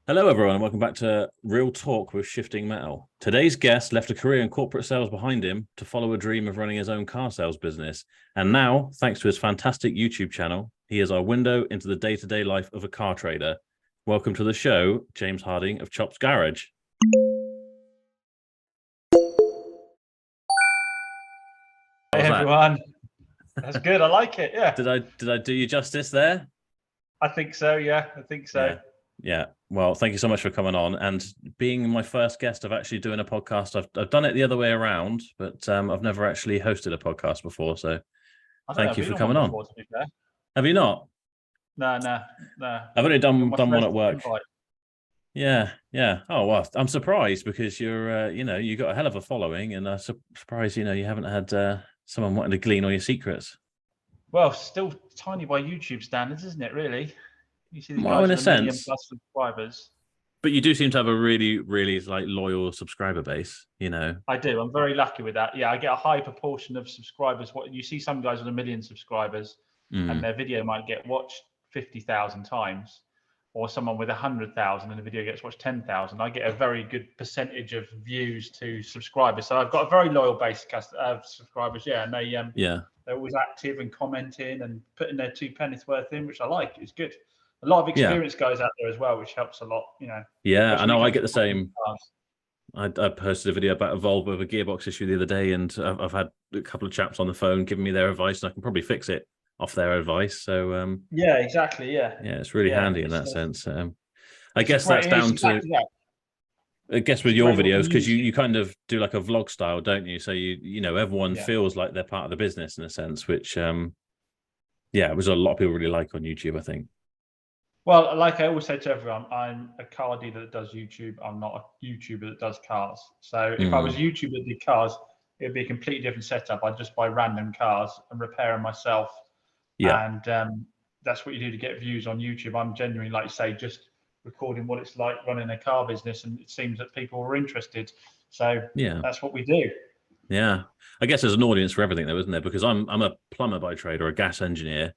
Hello, everyone, and welcome back to Real Talk with Shifting Metal. Today's guest left a career in corporate sales behind him to follow a dream of running his own car sales business. And now, thanks to his fantastic YouTube channel, he is our window into the day-to-day life of a car trader. Welcome to the show, James Harding of Chops Garage. Hey everyone, that's good. I like it. Yeah. Did I do you justice there? I think so. Yeah, I think so. Yeah. Well, thank you so much for coming on and being my first guest of actually doing a podcast. I've done it the other way around, but I've never actually hosted a podcast before. So thank you for coming on. Before, to be fair. Have you not? No. I've only done one at work. Invite. Yeah. Oh well, I'm surprised because you're, you got a hell of a following, and I'm surprised, you haven't had someone wanting to glean all your secrets. Well, still tiny by YouTube standards, isn't it? Really. You see the guys in a sense, +1 subscribers. But you do seem to have a really, really loyal subscriber base, I do. I'm very lucky with that. Yeah, I get a high proportion of subscribers. What you see, some guys with 1 million subscribers, and their video might get watched 50,000 times, or someone with 100,000 and the video gets watched 10,000. I get a very good percentage of views to subscribers. So I've got a very loyal base of subscribers. Yeah, and they're always active and commenting and putting their 2 pennies worth in, which I like. It's good. A lot of experienced guys out there as well, which helps a lot, Yeah, I know. I get the same. I posted a video about a Volvo with a gearbox issue the other day, and I've had a couple of chaps on the phone giving me their advice, and I can probably fix it off their advice. So yeah, exactly. Yeah, it's really handy in that sense. I guess that's down to. I guess with your videos, because you kind of do like a vlog style, don't you? So everyone feels like they're part of the business in a sense, which it was a lot of people really like on YouTube, I think. Well, like I always say to everyone, I'm a car dealer that does YouTube. I'm not a YouTuber that does cars. So if I was a YouTuber that did cars, it would be a completely different setup. I'd just buy random cars and repair them myself. Yeah. And that's what you do to get views on YouTube. I'm genuinely, like you say, just recording what it's like running a car business, and it seems that people are interested. So that's what we do. Yeah. I guess there's an audience for everything though, isn't there? Because I'm a plumber by trade or a gas engineer.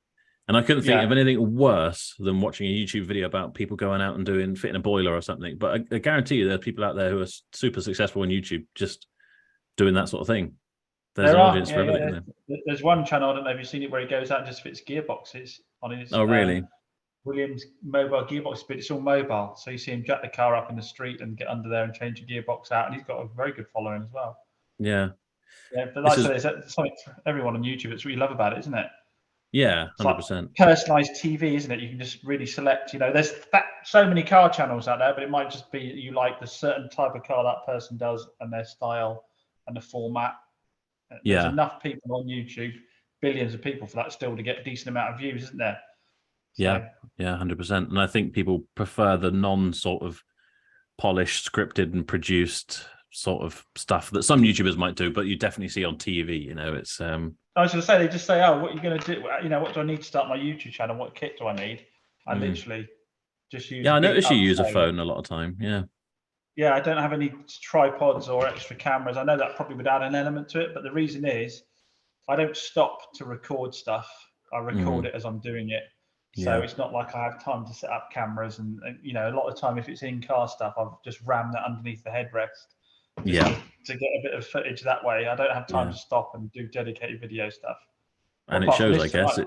And I couldn't think of anything worse than watching a YouTube video about people going out and fitting a boiler or something. But I guarantee you there are people out there who are super successful on YouTube just doing that sort of thing. There's an audience for everything. There's one channel, I don't know if you've seen it, where he goes out and just fits gearboxes on his really? Williams mobile gearbox, but it's all mobile. So you see him jack the car up in the street and get under there and change the gearbox out. And he's got a very good following as well. Yeah. Yeah, but like I said, there's something for everyone on YouTube. It's what you love about it, isn't it? Yeah, 100%. Like personalized TV, isn't it? You can just really select. There's so many car channels out there, but it might just be you like the certain type of car that person does and their style and the format. There's enough people on YouTube, billions of people for that still to get a decent amount of views, isn't there? So, yeah, 100%. And I think people prefer the non-sort of polished, scripted, and produced sort of stuff that some YouTubers might do, but you definitely see on TV. It's. I was going to say, they just say, "Oh, what are you going to do? What do I need to start my YouTube channel? What kit do I need?" I literally just use. Yeah, I notice you use a phone a lot of time. Yeah. Yeah, I don't have any tripods or extra cameras. I know that probably would add an element to it, but the reason is I don't stop to record stuff. I record it as I'm doing it. So it's not like I have time to set up cameras and a lot of time if it's in-car stuff, I've just rammed that underneath the headrest. To get a bit of footage that way. I don't have time to stop and do dedicated video stuff. And it shows, I guess,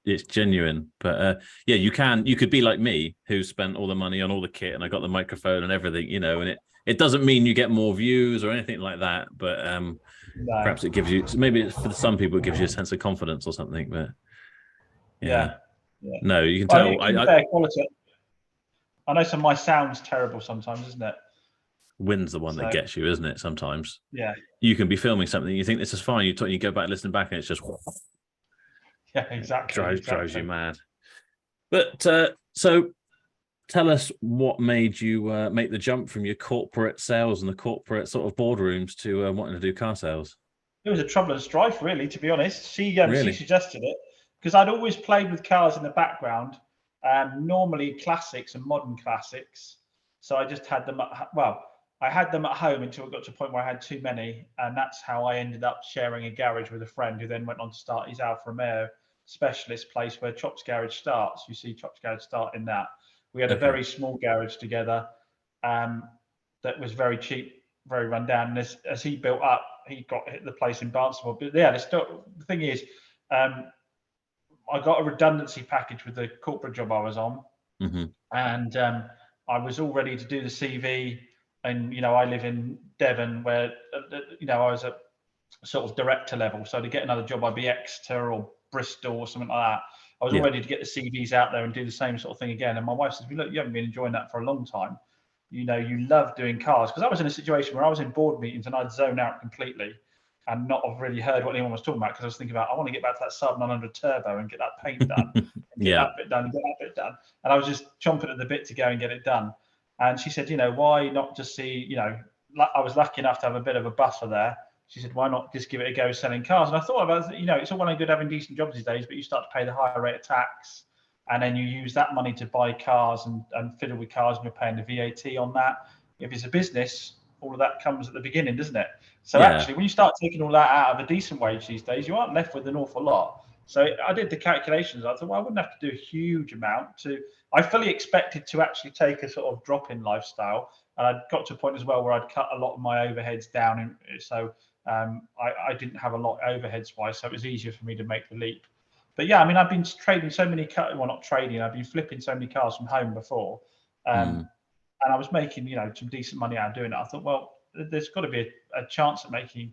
it's genuine. But you could be like me, who spent all the money on all the kit and I got the microphone and everything, and it doesn't mean you get more views or anything like that. But perhaps it gives you, maybe for some people, it gives you a sense of confidence or something. But no, you can tell. Fair quality. I know my sound's terrible sometimes, isn't it? Wind's the one that gets you, isn't it? Sometimes. Yeah. You can be filming something, you think this is fine. You go back, listen back, and it's just. Yeah, exactly. Drives you mad. But so, tell us what made you make the jump from your corporate sales and the corporate sort of boardrooms to wanting to do car sales. It was a trouble and strife, really. To be honest, she suggested it because I'd always played with cars in the background, normally classics and modern classics. So I just had them. I had them at home until it got to a point where I had too many, and that's how I ended up sharing a garage with a friend who then went on to start his Alfa Romeo specialist place where Chops Garage starts. You see Chops Garage start in that, We had a very small garage together that was very cheap, very run down. And as he built up, he got hit the place in Barnstable. But yeah, the thing is, I got a redundancy package with the corporate job I was on, and I was all ready to do the CV. And I live in Devon, where I was at sort of director level. So to get another job, I'd be Exeter or Bristol or something like that. I was all ready to get the CVs out there and do the same sort of thing again. And my wife says, "Look, you haven't been enjoying that for a long time. You love doing cars." Because I was in a situation where I was in board meetings and I'd zone out completely and not have really heard what anyone was talking about, because I was thinking about, I want to get back to that sub 900 turbo and get that paint done, and get that bit done, and get that bit done. And I was just chomping at the bit to go and get it done. And she said, why not just see, I was lucky enough to have a bit of a buffer there. She said, why not just give it a go selling cars? And I thought about it, it's all well and good having decent jobs these days, but you start to pay the higher rate of tax, and then you use that money to buy cars and fiddle with cars, and you're paying the VAT on that. If it's a business, all of that comes at the beginning, doesn't it? So actually, when you start taking all that out of a decent wage these days, you aren't left with an awful lot. So I did the calculations. I thought, well, I wouldn't have to do a huge amount I fully expected to actually take a sort of drop in lifestyle. And I got to a point as well where I'd cut a lot of my overheads down. So I didn't have a lot overheads wise. So it was easier for me to make the leap. But yeah, I mean, I've been trading so many cars, well, not trading, I've been flipping so many cars from home before. And I was making, some decent money out of doing it. I thought, well, there's got to be a chance at making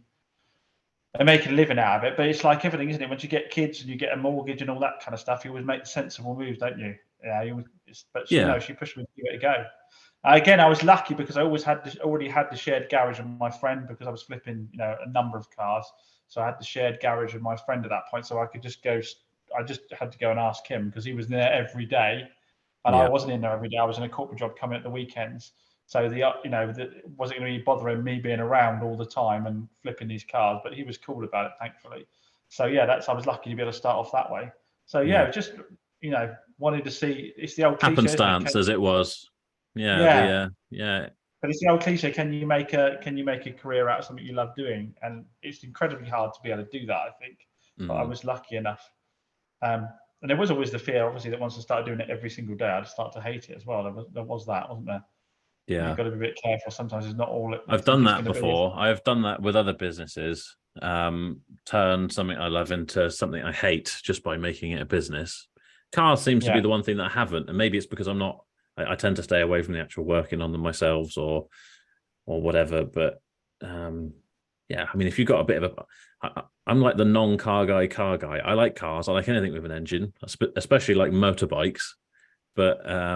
a living out of it. But it's like everything, isn't it? Once you get kids and you get a mortgage and all that kind of stuff, you always make the sensible moves, don't you? Yeah. She pushed me to give it a go. Again, I was lucky because I already had the shared garage with my friend, because I was flipping, a number of cars. So I had the shared garage with my friend at that point. So I could just go. I just had to go and ask him, because he was there every day. And I wasn't in there every day. I was in a corporate job coming at the weekends. So wasn't going to be bothering me being around all the time and flipping these cars. But he was cool about it, thankfully. So yeah, I was lucky to be able to start off that way. So just wanted to see. It's the old happenstance, as it was. Yeah. But it's the old cliche: can you make a career out of something you love doing? And it's incredibly hard to be able to do that, I think. But I was lucky enough. And there was always the fear, obviously, that once I started doing it every single day, I'd start to hate it as well. There was that, wasn't there? Yeah. You've got to be a bit careful. Sometimes it's not all. I've done that before. I've done that with other businesses. Turn something I love into something I hate just by making it a business. Cars seems to be the one thing that I haven't. And maybe it's because I tend to stay away from the actual working on them myself or whatever. But I mean, if you've got a bit of I'm like the non-car guy. I like cars. I like anything with an engine, especially like motorbikes. But I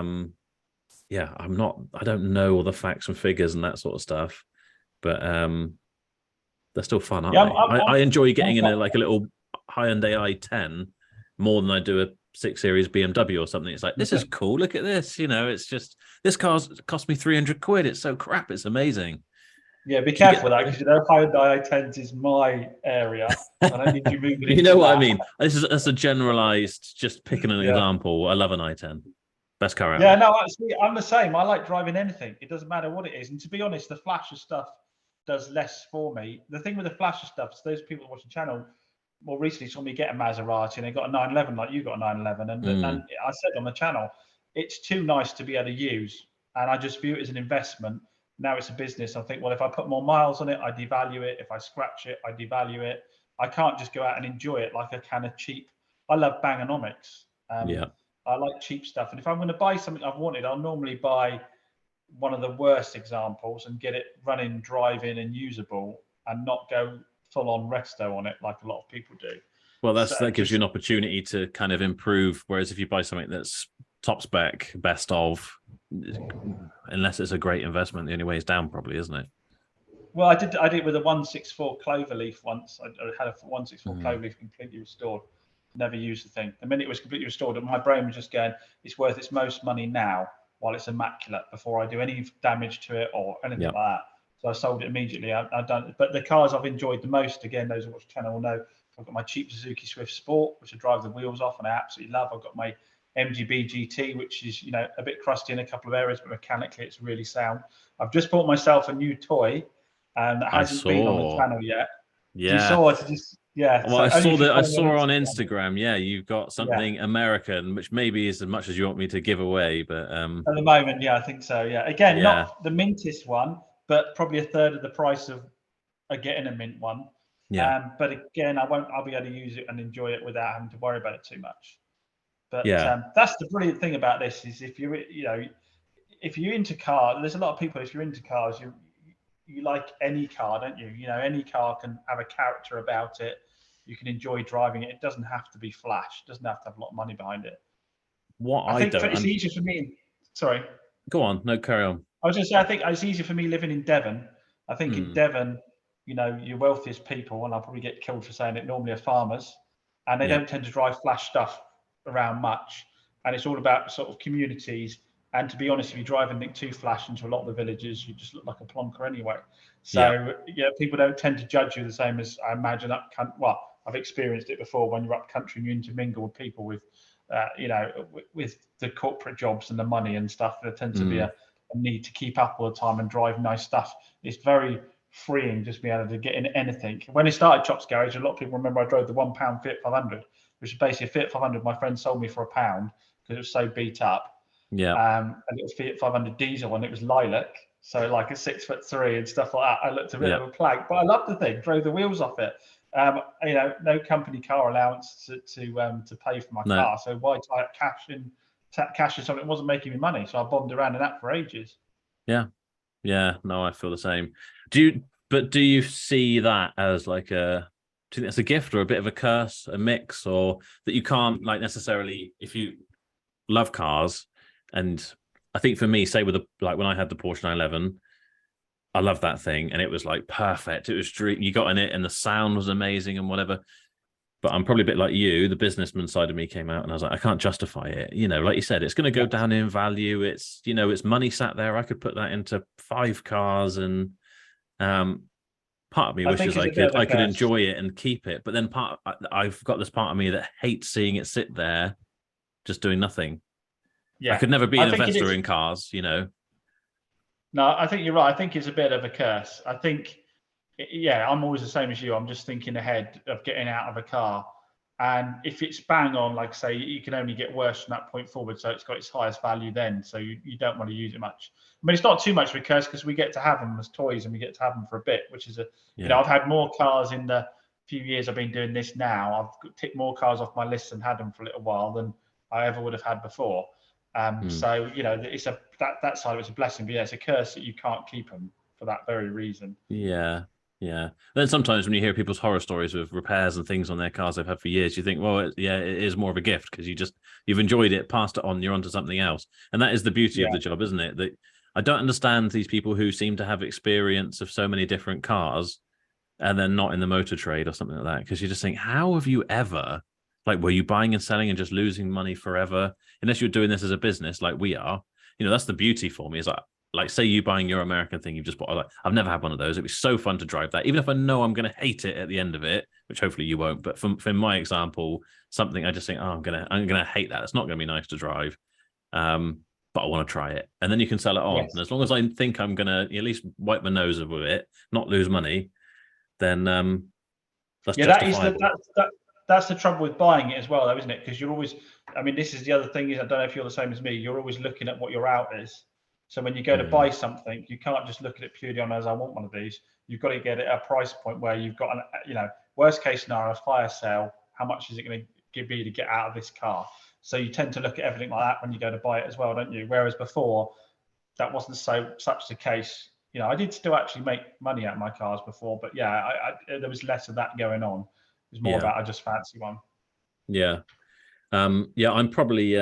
don't know all the facts and figures and that sort of stuff. But they're still fun, aren't they? I enjoy getting in a little Hyundai i10 more than I do a 6 Series BMW or something. It's like, this is cool. Look at this. It's just, this car's cost me 300 quid. It's so crap. It's amazing. Yeah, be careful with that, because Hyundai i10s is my area. I don't need you moving. You know what I mean? That's a generalized, just picking an example. I love an i10. Best car out. Yeah, no, actually, I'm the same. I like driving anything. It doesn't matter what it is. And to be honest, the flasher stuff does less for me. The thing with the flasher stuff is those people that watch the channel more recently saw me get a Maserati, and they got a 911 like you got a 911. And I said on the channel, it's too nice to be able to use. And I just view it as an investment. Now it's a business. I think, well, if I put more miles on it, I devalue it. If I scratch it, I devalue it. I can't just go out and enjoy it like a can of cheap. I love Bangonomics. I like cheap stuff. And if I'm going to buy something I've wanted, I'll normally buy one of the worst examples and get it running, driving and usable, and not go full on resto on it like a lot of people do. Well, that gives you an opportunity to kind of improve. Whereas if you buy something that's top spec, best of, unless it's a great investment, the only way is down, probably, isn't it? Well, I did it with a 164 Cloverleaf once. I had a 164 Cloverleaf completely restored. Never used the thing. The minute it was completely restored, my brain was just going, it's worth its most money now while it's immaculate, before I do any damage to it or anything like that. So I sold it immediately. I've done, but the cars I've enjoyed the most, again, those who watch the channel will know, I've got my cheap Suzuki Swift Sport, which I drive the wheels off and I absolutely love. I've got my MGB GT, which is, a bit crusty in a couple of areas, but mechanically it's really sound. I've just bought myself a new toy that hasn't been on the channel yet. Yeah. You saw it. Yeah. Well, So I only saw if you that. I follow me saw on Instagram. Instagram. Yeah, you've got Yeah. something American, which maybe is as much as you want me to give away. But At the moment, yeah, I think so. Yeah. Again, yeah, not the mintest one, but probably a third of the price of getting a mint one. yeah, But again, I'll be able to use it and enjoy it without having to worry about it too much. But yeah, that's the brilliant thing about this is if if you're into cars, there's a lot of people. If you're into cars, you like any car, don't you? You know, any car can have a character about it. You can enjoy driving it. It doesn't have to be flash. It doesn't have to have a lot of money behind it. what I I think don't. it's easier for me. Sorry, Go on. No, carry on. I was just saying, I think it's easier for me living in Devon. I think in Hmm. Devon, your wealthiest people, and I'll probably get killed for saying it, normally are farmers, and they Yeah, don't tend to drive flash stuff around much. And it's all about sort of communities. And to be honest, if you drive anything too flash into a lot of the villages, you just look like a plonker anyway. yeah, So yeah, people don't tend to judge you the same as I imagine up. Well, I've experienced it before when you're up country and you intermingle with people with, with the corporate jobs and the money and stuff. There tends to be mm, a need to keep up all the time and drive nice stuff. It's very freeing just being able to get in anything. When I started Chops Garage, a lot of people remember I drove the £1 Fiat 500, which is basically a Fiat 500 my friend sold me for £1 because it was so beat up. yeah, And it was Fiat 500 diesel and it was lilac, so like a 6'3" and stuff like that. I looked a bit yeah. of a plag, but I loved the thing. Drove the wheels off it. No company car allowance to pay for my No, car, so why tie up cash in something that wasn't making me money? So I bombed around in that for ages. yeah, yeah. No, I feel the same. Do you? But do you see that as like a? Do you think that's a gift or a bit of a curse, a mix, or that you can't like necessarily if you love cars, and I think for me, say with like when I had the Porsche 911, I love that thing, and it was like perfect. It was you got in it, and the sound was amazing and whatever. But I'm probably a bit like you. The businessman side of me came out, and I was like, I can't justify it. Like you said, it's going to go Yes. down in value. It's money sat there. I could put that into 5 cars, and part of me I think wishes it's I a bit could of a I could curse. enjoy it and keep it. But then I've got this part of me that hates seeing it sit there, just doing nothing. I Yeah, could never be I an think it investor is. in cars. No, I think you're right. I think it's a bit of a curse. I think, yeah, I'm always the same as you. I'm just thinking ahead of getting out of a car. And if it's bang on, like say, you can only get worse from that point forward. So it's got its highest value then. So you don't want to use it much. I mean, it's not too much of a curse because we get to have them as toys and we get to have them for a bit, which is Yeah, I've had more cars in the few years I've been doing this now. I've ticked more cars off my list and had them for a little while than I ever would have had before. mm. So it's that side of it's a blessing, but yeah, it's a curse that you can't keep them for that very reason. Yeah, yeah. Then sometimes when you hear people's horror stories with repairs and things on their cars they've had for years, you think, well, it is more of a gift because you've enjoyed it, passed it on, you're onto something else, and that is the beauty of Yeah, the job, isn't it? That I don't understand these people who seem to have experience of so many different cars and then not in the motor trade or something like that because you just think, how have you ever? Like, were you buying and selling and just losing money forever? Unless you're doing this as a business like we are, that's the beauty for me is like say you buying your American thing you've just bought. Like, I've never had one of those. It'd be so fun to drive that, even if I know I'm going to hate it at the end of it, which hopefully you won't. But for my example, something I just think, oh, I'm gonna hate that. It's not going to be nice to drive. But I want to try it, and then you can sell it on. And yes, as long as I think I'm going to at least wipe my nose with it, not lose money, then that's yeah. That is the justifiable. that's the trouble with buying it as well, though, isn't it? Because you're always, I mean, this is the other thing is I don't know if you're the same as me. You're always looking at what your out is. So when you go to Mm, buy something, you can't just look at it purely on as I want one of these. You've got to get it at a price point where you've got worst case scenario, fire sale. How much is it going to be to get out of this car? So you tend to look at everything like that when you go to buy it as well, don't you? Whereas before, that wasn't such the case. I did still actually make money out of my cars before, but yeah, there was less of that going on. It was more yeah, about I just fancy one. yeah, yeah. I'm probably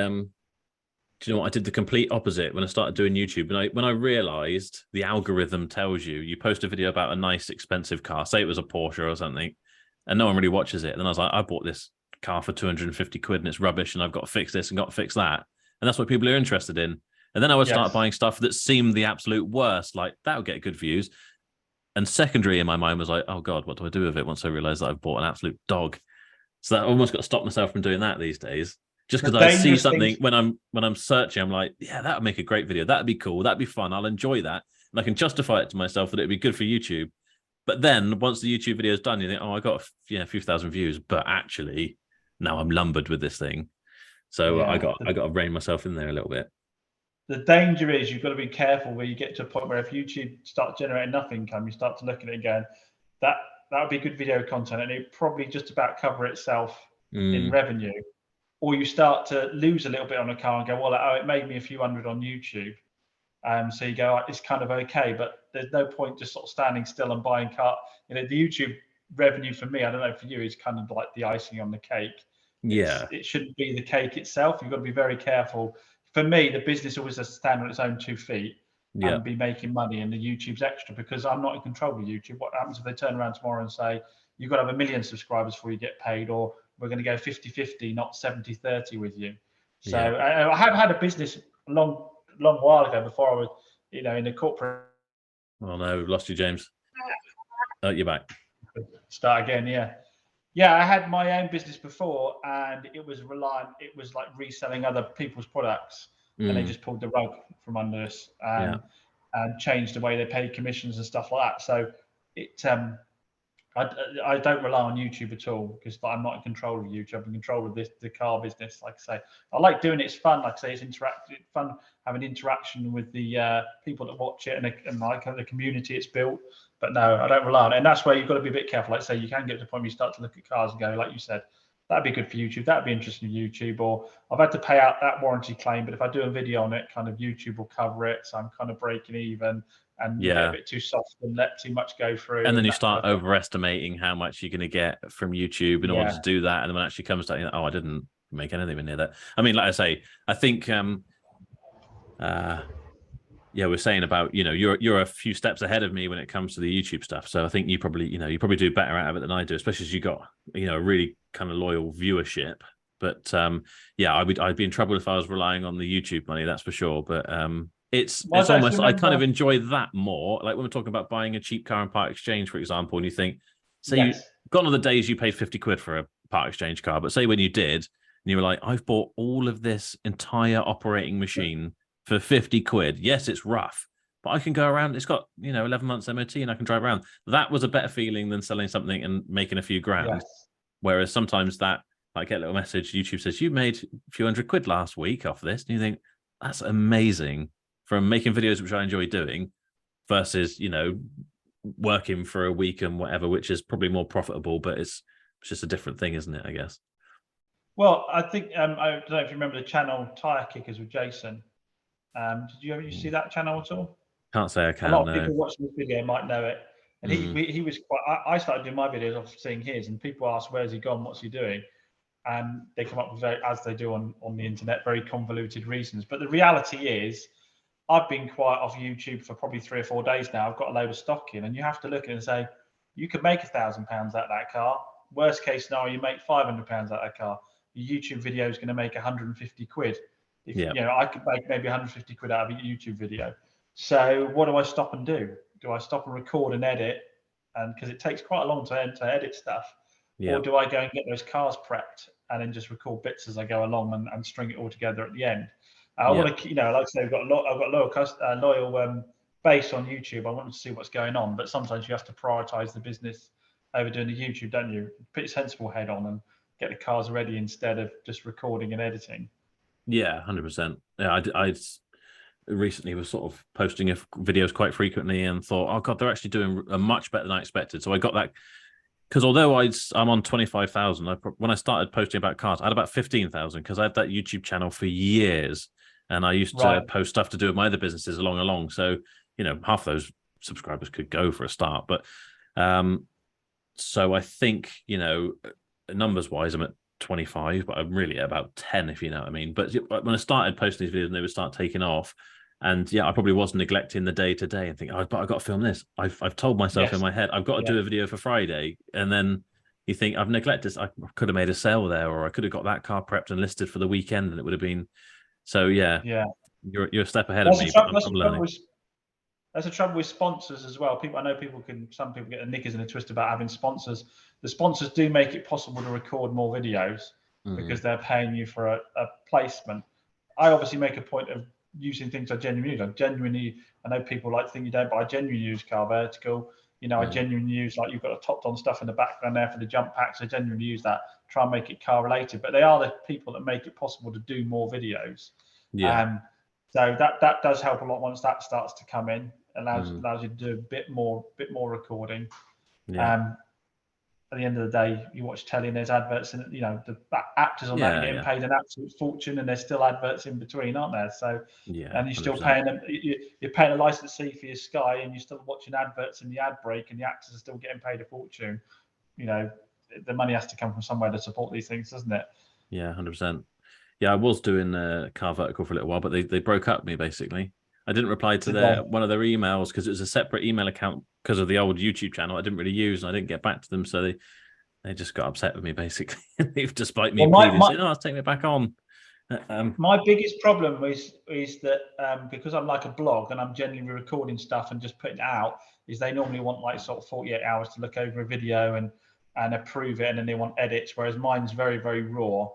do you know what? I did the complete opposite when I started doing YouTube. And when I realized the algorithm tells you post a video about a nice expensive car, say it was a Porsche or something, and no one really watches it. And then I was like, I bought this car for 250 quid and it's rubbish and I've got to fix this and got to fix that. And that's what people are interested in. And then I would start Yes. buying stuff that seemed the absolute worst, like that would get good views. And secondary in my mind was like, oh God, what do I do with it once I realize that I've bought an absolute dog? So I almost got to stop myself from doing that these days. Just The because I see dangerous thing. something when I'm searching, I'm like, yeah, that would make a great video. That'd be cool. That'd be fun. I'll enjoy that. And I can justify it to myself that it'd be good for YouTube. But then once the YouTube video is done, you think, oh, I got a few thousand views, but actually now I'm lumbered with this thing. So I got to rein myself in there a little bit. The danger is you've got to be careful where you get to a point where if YouTube starts generating enough income, you start to look at it again, that would be good video content and it probably just about cover itself in revenue. Or you start to lose a little bit on a car and go, well, oh, it made me a few hundred on YouTube. So you go, it's kind of okay, but there's no point just sort of standing still and buying car. The YouTube revenue for me, I don't know for you, is kind of like the icing on the cake. It shouldn't be the cake itself. You've got to be very careful. For me, the business always has to stand on its own 2 feet and be making money, and the YouTube's extra because I'm not in control of YouTube. What happens if they turn around tomorrow and say, you've got to have 1 million subscribers before you get paid, or we're going to go 50-50, not 70-30 with you. So I have had a business a long while ago before I was, in the corporate. Oh no, we've lost you, James. Oh, you're back. Start again, yeah. I had my own business before, and it was like reselling other people's products, and they just pulled the rug from under us and changed the way they paid commissions and stuff like that. So it I don't rely on YouTube at all because I'm not in control of YouTube. I'm in control of the car business. Like I say, I like doing it. It's fun. Like I say, it's interactive. Fun having interaction with the people that watch it and like the community it's built. But no, I don't rely on it. And that's where you've got to be a bit careful. Like I say, you can get to the point where you start to look at cars and go, like you said, that'd be good for YouTube. That'd be interesting for YouTube. Or I've had to pay out that warranty claim, but if I do a video on it, kind of YouTube will cover it. So I'm kind of breaking even. And you get a bit too soft and let too much go through. And then you start overestimating how much you're going to get from YouTube in order to do that. And then when it actually comes to, oh, I didn't make anything near that. I mean, like I say, I think, we're saying about, you're a few steps ahead of me when it comes to the YouTube stuff. So I think you probably do better out of it than I do, especially as you got, a really kind of loyal viewership. But I'd be in trouble if I was relying on the YouTube money, that's for sure. But it's almost, I kind of enjoy that more. Like when we're talking about buying a cheap car in part exchange, for example, and you think, gone are the days you paid 50 quid for a part exchange car, but say when you did, and you were like, I've bought all of this entire operating machine for 50 quid. Yes, it's rough, but I can go around. It's got, 11 months MOT and I can drive around. That was a better feeling than selling something and making a few grand. Yes. Whereas sometimes that, I get a little message, YouTube says, you made a few hundred quid last week off this. And you think, that's amazing. From making videos, which I enjoy doing, versus, working for a week and whatever, which is probably more profitable, but it's just a different thing, isn't it, I guess? Well, I think, I don't know if you remember the channel Tire Kickers with Jason. Did you ever see that channel at all? Can't say I can. A lot of people watching this video might know it. And he was quite, I started doing my videos off seeing his, and people ask, where's he gone? What's he doing? And they come up with, as they do on the internet, very convoluted reasons. But the reality is, I've been quiet off YouTube for probably 3 or 4 days now. I've got a load of stock in, and you have to look at it and say, you could make £1,000 out of that car. Worst case scenario, you make £500 out of that car. Your YouTube video is going to make 150 quid. I could make maybe 150 quid out of a YouTube video. So what do I stop and do? Do I stop and record and edit? And because it takes quite a long time to edit stuff. Or do I go and get those cars prepped and then just record bits as I go along and string it all together at the end? I want to, like I say, I've got loyal base on YouTube. I want to see what's going on, but sometimes you have to prioritize the business over doing the YouTube, don't you? Put your sensible head on and get the cars ready instead of just recording and editing. Yeah, 100%. Yeah, I recently was sort of posting videos quite frequently and thought, oh God, they're actually doing much better than I expected. So I got that. Because although I'm on 25,000, when I started posting about cars, I had about 15,000 because I had that YouTube channel for years. And I used to post stuff to do with my other businesses along. So, half those subscribers could go for a start. But so I think, numbers wise, I'm at 25, but I'm really at about 10, if you know what I mean. But when I started posting these videos and they would start taking off, and I probably was neglecting the day to day and think, but I've got to film this. I've told myself in my head, I've got to do a video for Friday. And then you think, I've neglected this. I could have made a sale there, or I could have got that car prepped and listed for the weekend, and it would have been. So you're a step ahead of me. That's a trouble with sponsors as well. I know some people get their knickers in a twist about having sponsors. The sponsors do make it possible to record more videos because they're paying you for a placement. I obviously make a point of using things I genuinely use. I know people like to think you don't, but I genuinely use Car Vertical. You know, I genuinely use, like, you've got a topped on stuff in the background there for the jump packs. I genuinely use that, try and make it car related. But they are the people that make it possible to do more videos. Yeah. So that does help a lot once that starts to come in. Allows you to do a bit more recording. Yeah. At the end of the day, you watch telly and there's adverts, and you know the actors on that are getting paid an absolute fortune, and there's still adverts in between, aren't there? So and you're still 100%. paying them. You're paying a license fee for your Sky, and you're still watching adverts in the ad break, and the actors are still getting paid a fortune. You know, the money has to come from somewhere to support these things, doesn't it? Yeah, 100%. Yeah, I was doing car vertical for a little while, but they broke up me basically. I didn't reply to one of their emails because it was a separate email account because of the old YouTube channel I didn't really use, and I didn't get back to them, so they just got upset with me basically. Despite me pleading, saying, "Oh, let's take me back on." My biggest problem is that because I'm like a blog and I'm genuinely recording stuff and just putting it out, is they normally want like sort of 48 hours to look over a video and approve it, and then they want edits, whereas mine's very, very raw,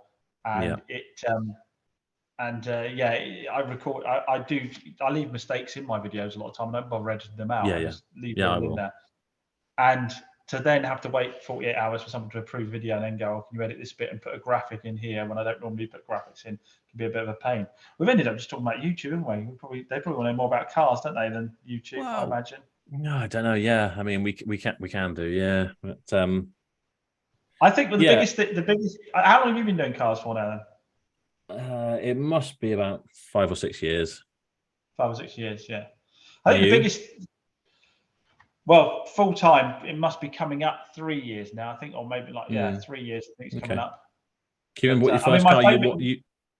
and I record. I leave mistakes in my videos a lot of time. I don't bother editing them out. I just leave them in there. And to then have to wait 48 hours for someone to approve a video and then go, oh, can you edit this bit and put a graphic in here when I don't normally put graphics in, can be a bit of a pain. We've ended up just talking about YouTube, haven't we? They probably want to know more about cars, don't they, than YouTube, I imagine. No, I don't know. Yeah, I mean, we can do, yeah, but I think the biggest. How long have you been doing cars for now? Then it must be about 5 or 6 years. 5 or 6 years, yeah. I think the biggest. Well, full time, it must be coming up 3 years now, I think, or maybe 3 years. I think it's coming up. Can you remember what your first car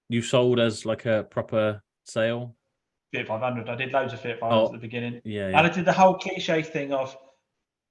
you sold as like a proper sale? Fiat 500. I did loads of Fiat 500s at the beginning. Yeah. And I did the whole cliche thing of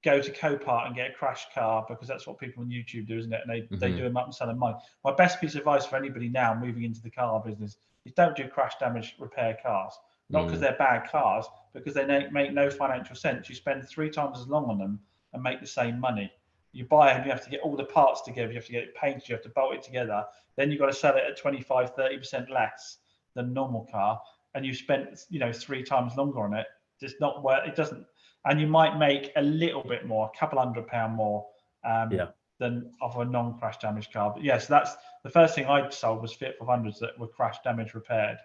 go to Copart and get a crash car, because that's what people on YouTube do, isn't it? And they do them up and sell them money. My best piece of advice for anybody now moving into the car business is don't do crash damage repair cars. Not because they're bad cars, because they make no financial sense. You spend 3 times as long on them and make the same money. You buy them, you have to get all the parts together, you have to get it painted, you have to bolt it together. Then you've got to sell it at 25, 30% less than a normal car, and you spent 3 times longer on it. It's not worth it. Doesn't, and you might make a little bit more, a couple £100 more than of a non-crash damage car. But yes, that's the first thing I sold was Fiat 500s that were crash damage repaired.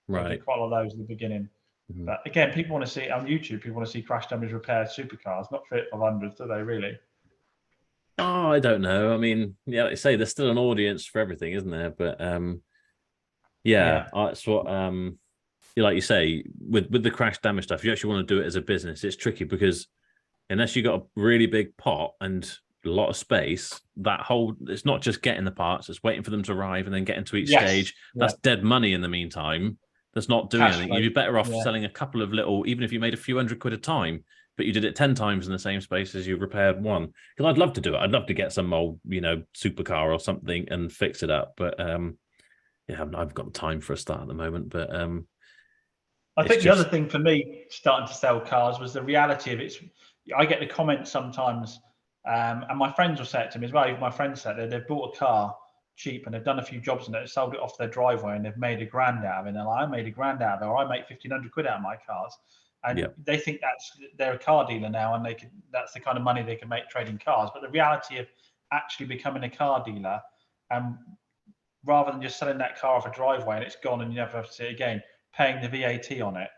Right. I did quite a lot of those in the beginning. But again, people want to see on YouTube. People want to see crash damage repaired supercars, not Fiat 500s, do they really? Oh, I don't know. I mean, yeah, like I say, there's still an audience for everything, isn't there? But that's what like you say, with the crash damage stuff, you actually want to do it as a business. It's tricky because unless you got a really big pot and a lot of space, it's not just getting the parts, it's waiting for them to arrive and then getting to each stage. That's dead money in the meantime. That's not doing anything. You'd be better off selling a couple of little, even if you made a few £100 a time, but you did it 10 times in the same space as you repaired one. Because I'd love to do it. I'd love to get some old, supercar or something and fix it up. But I've got time for a start at the moment. But I think the other thing for me starting to sell cars was the reality of it. I get the comments sometimes, and my friends will say it to me as well. Even my friends said they've bought a car cheap and they've done a few jobs and they've sold it off their driveway and they've made $1,000 out of it. And they're like, I made $1,000 out of it, or I make £1,500 out of my cars. And they think they're a car dealer now, and that's the kind of money they can make trading cars. But the reality of actually becoming a car dealer, rather than just selling that car off a driveway and it's gone and you never have to see it again, paying the VAT on it,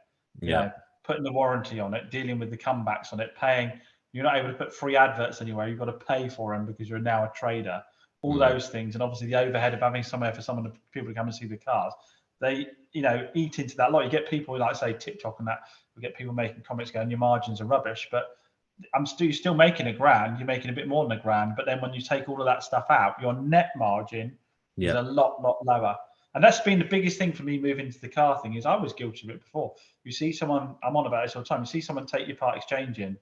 putting the warranty on it, dealing with the comebacks on it, you're not able to put free adverts anywhere. You've got to pay for them because you're now a trader. All those things, and obviously the overhead of having somewhere for people to come and see the cars, they eat into that a lot. You get people like say TikTok and that, we get people making comments going, your margins are rubbish, but you're still making £1,000, you're making a bit more than £1,000, but then when you take all of that stuff out, your net margin is a lot lower. And that's been the biggest thing for me moving into the car thing. Is I was guilty of it before. You see someone, I'm on about this all the time, you see someone take your part exchange in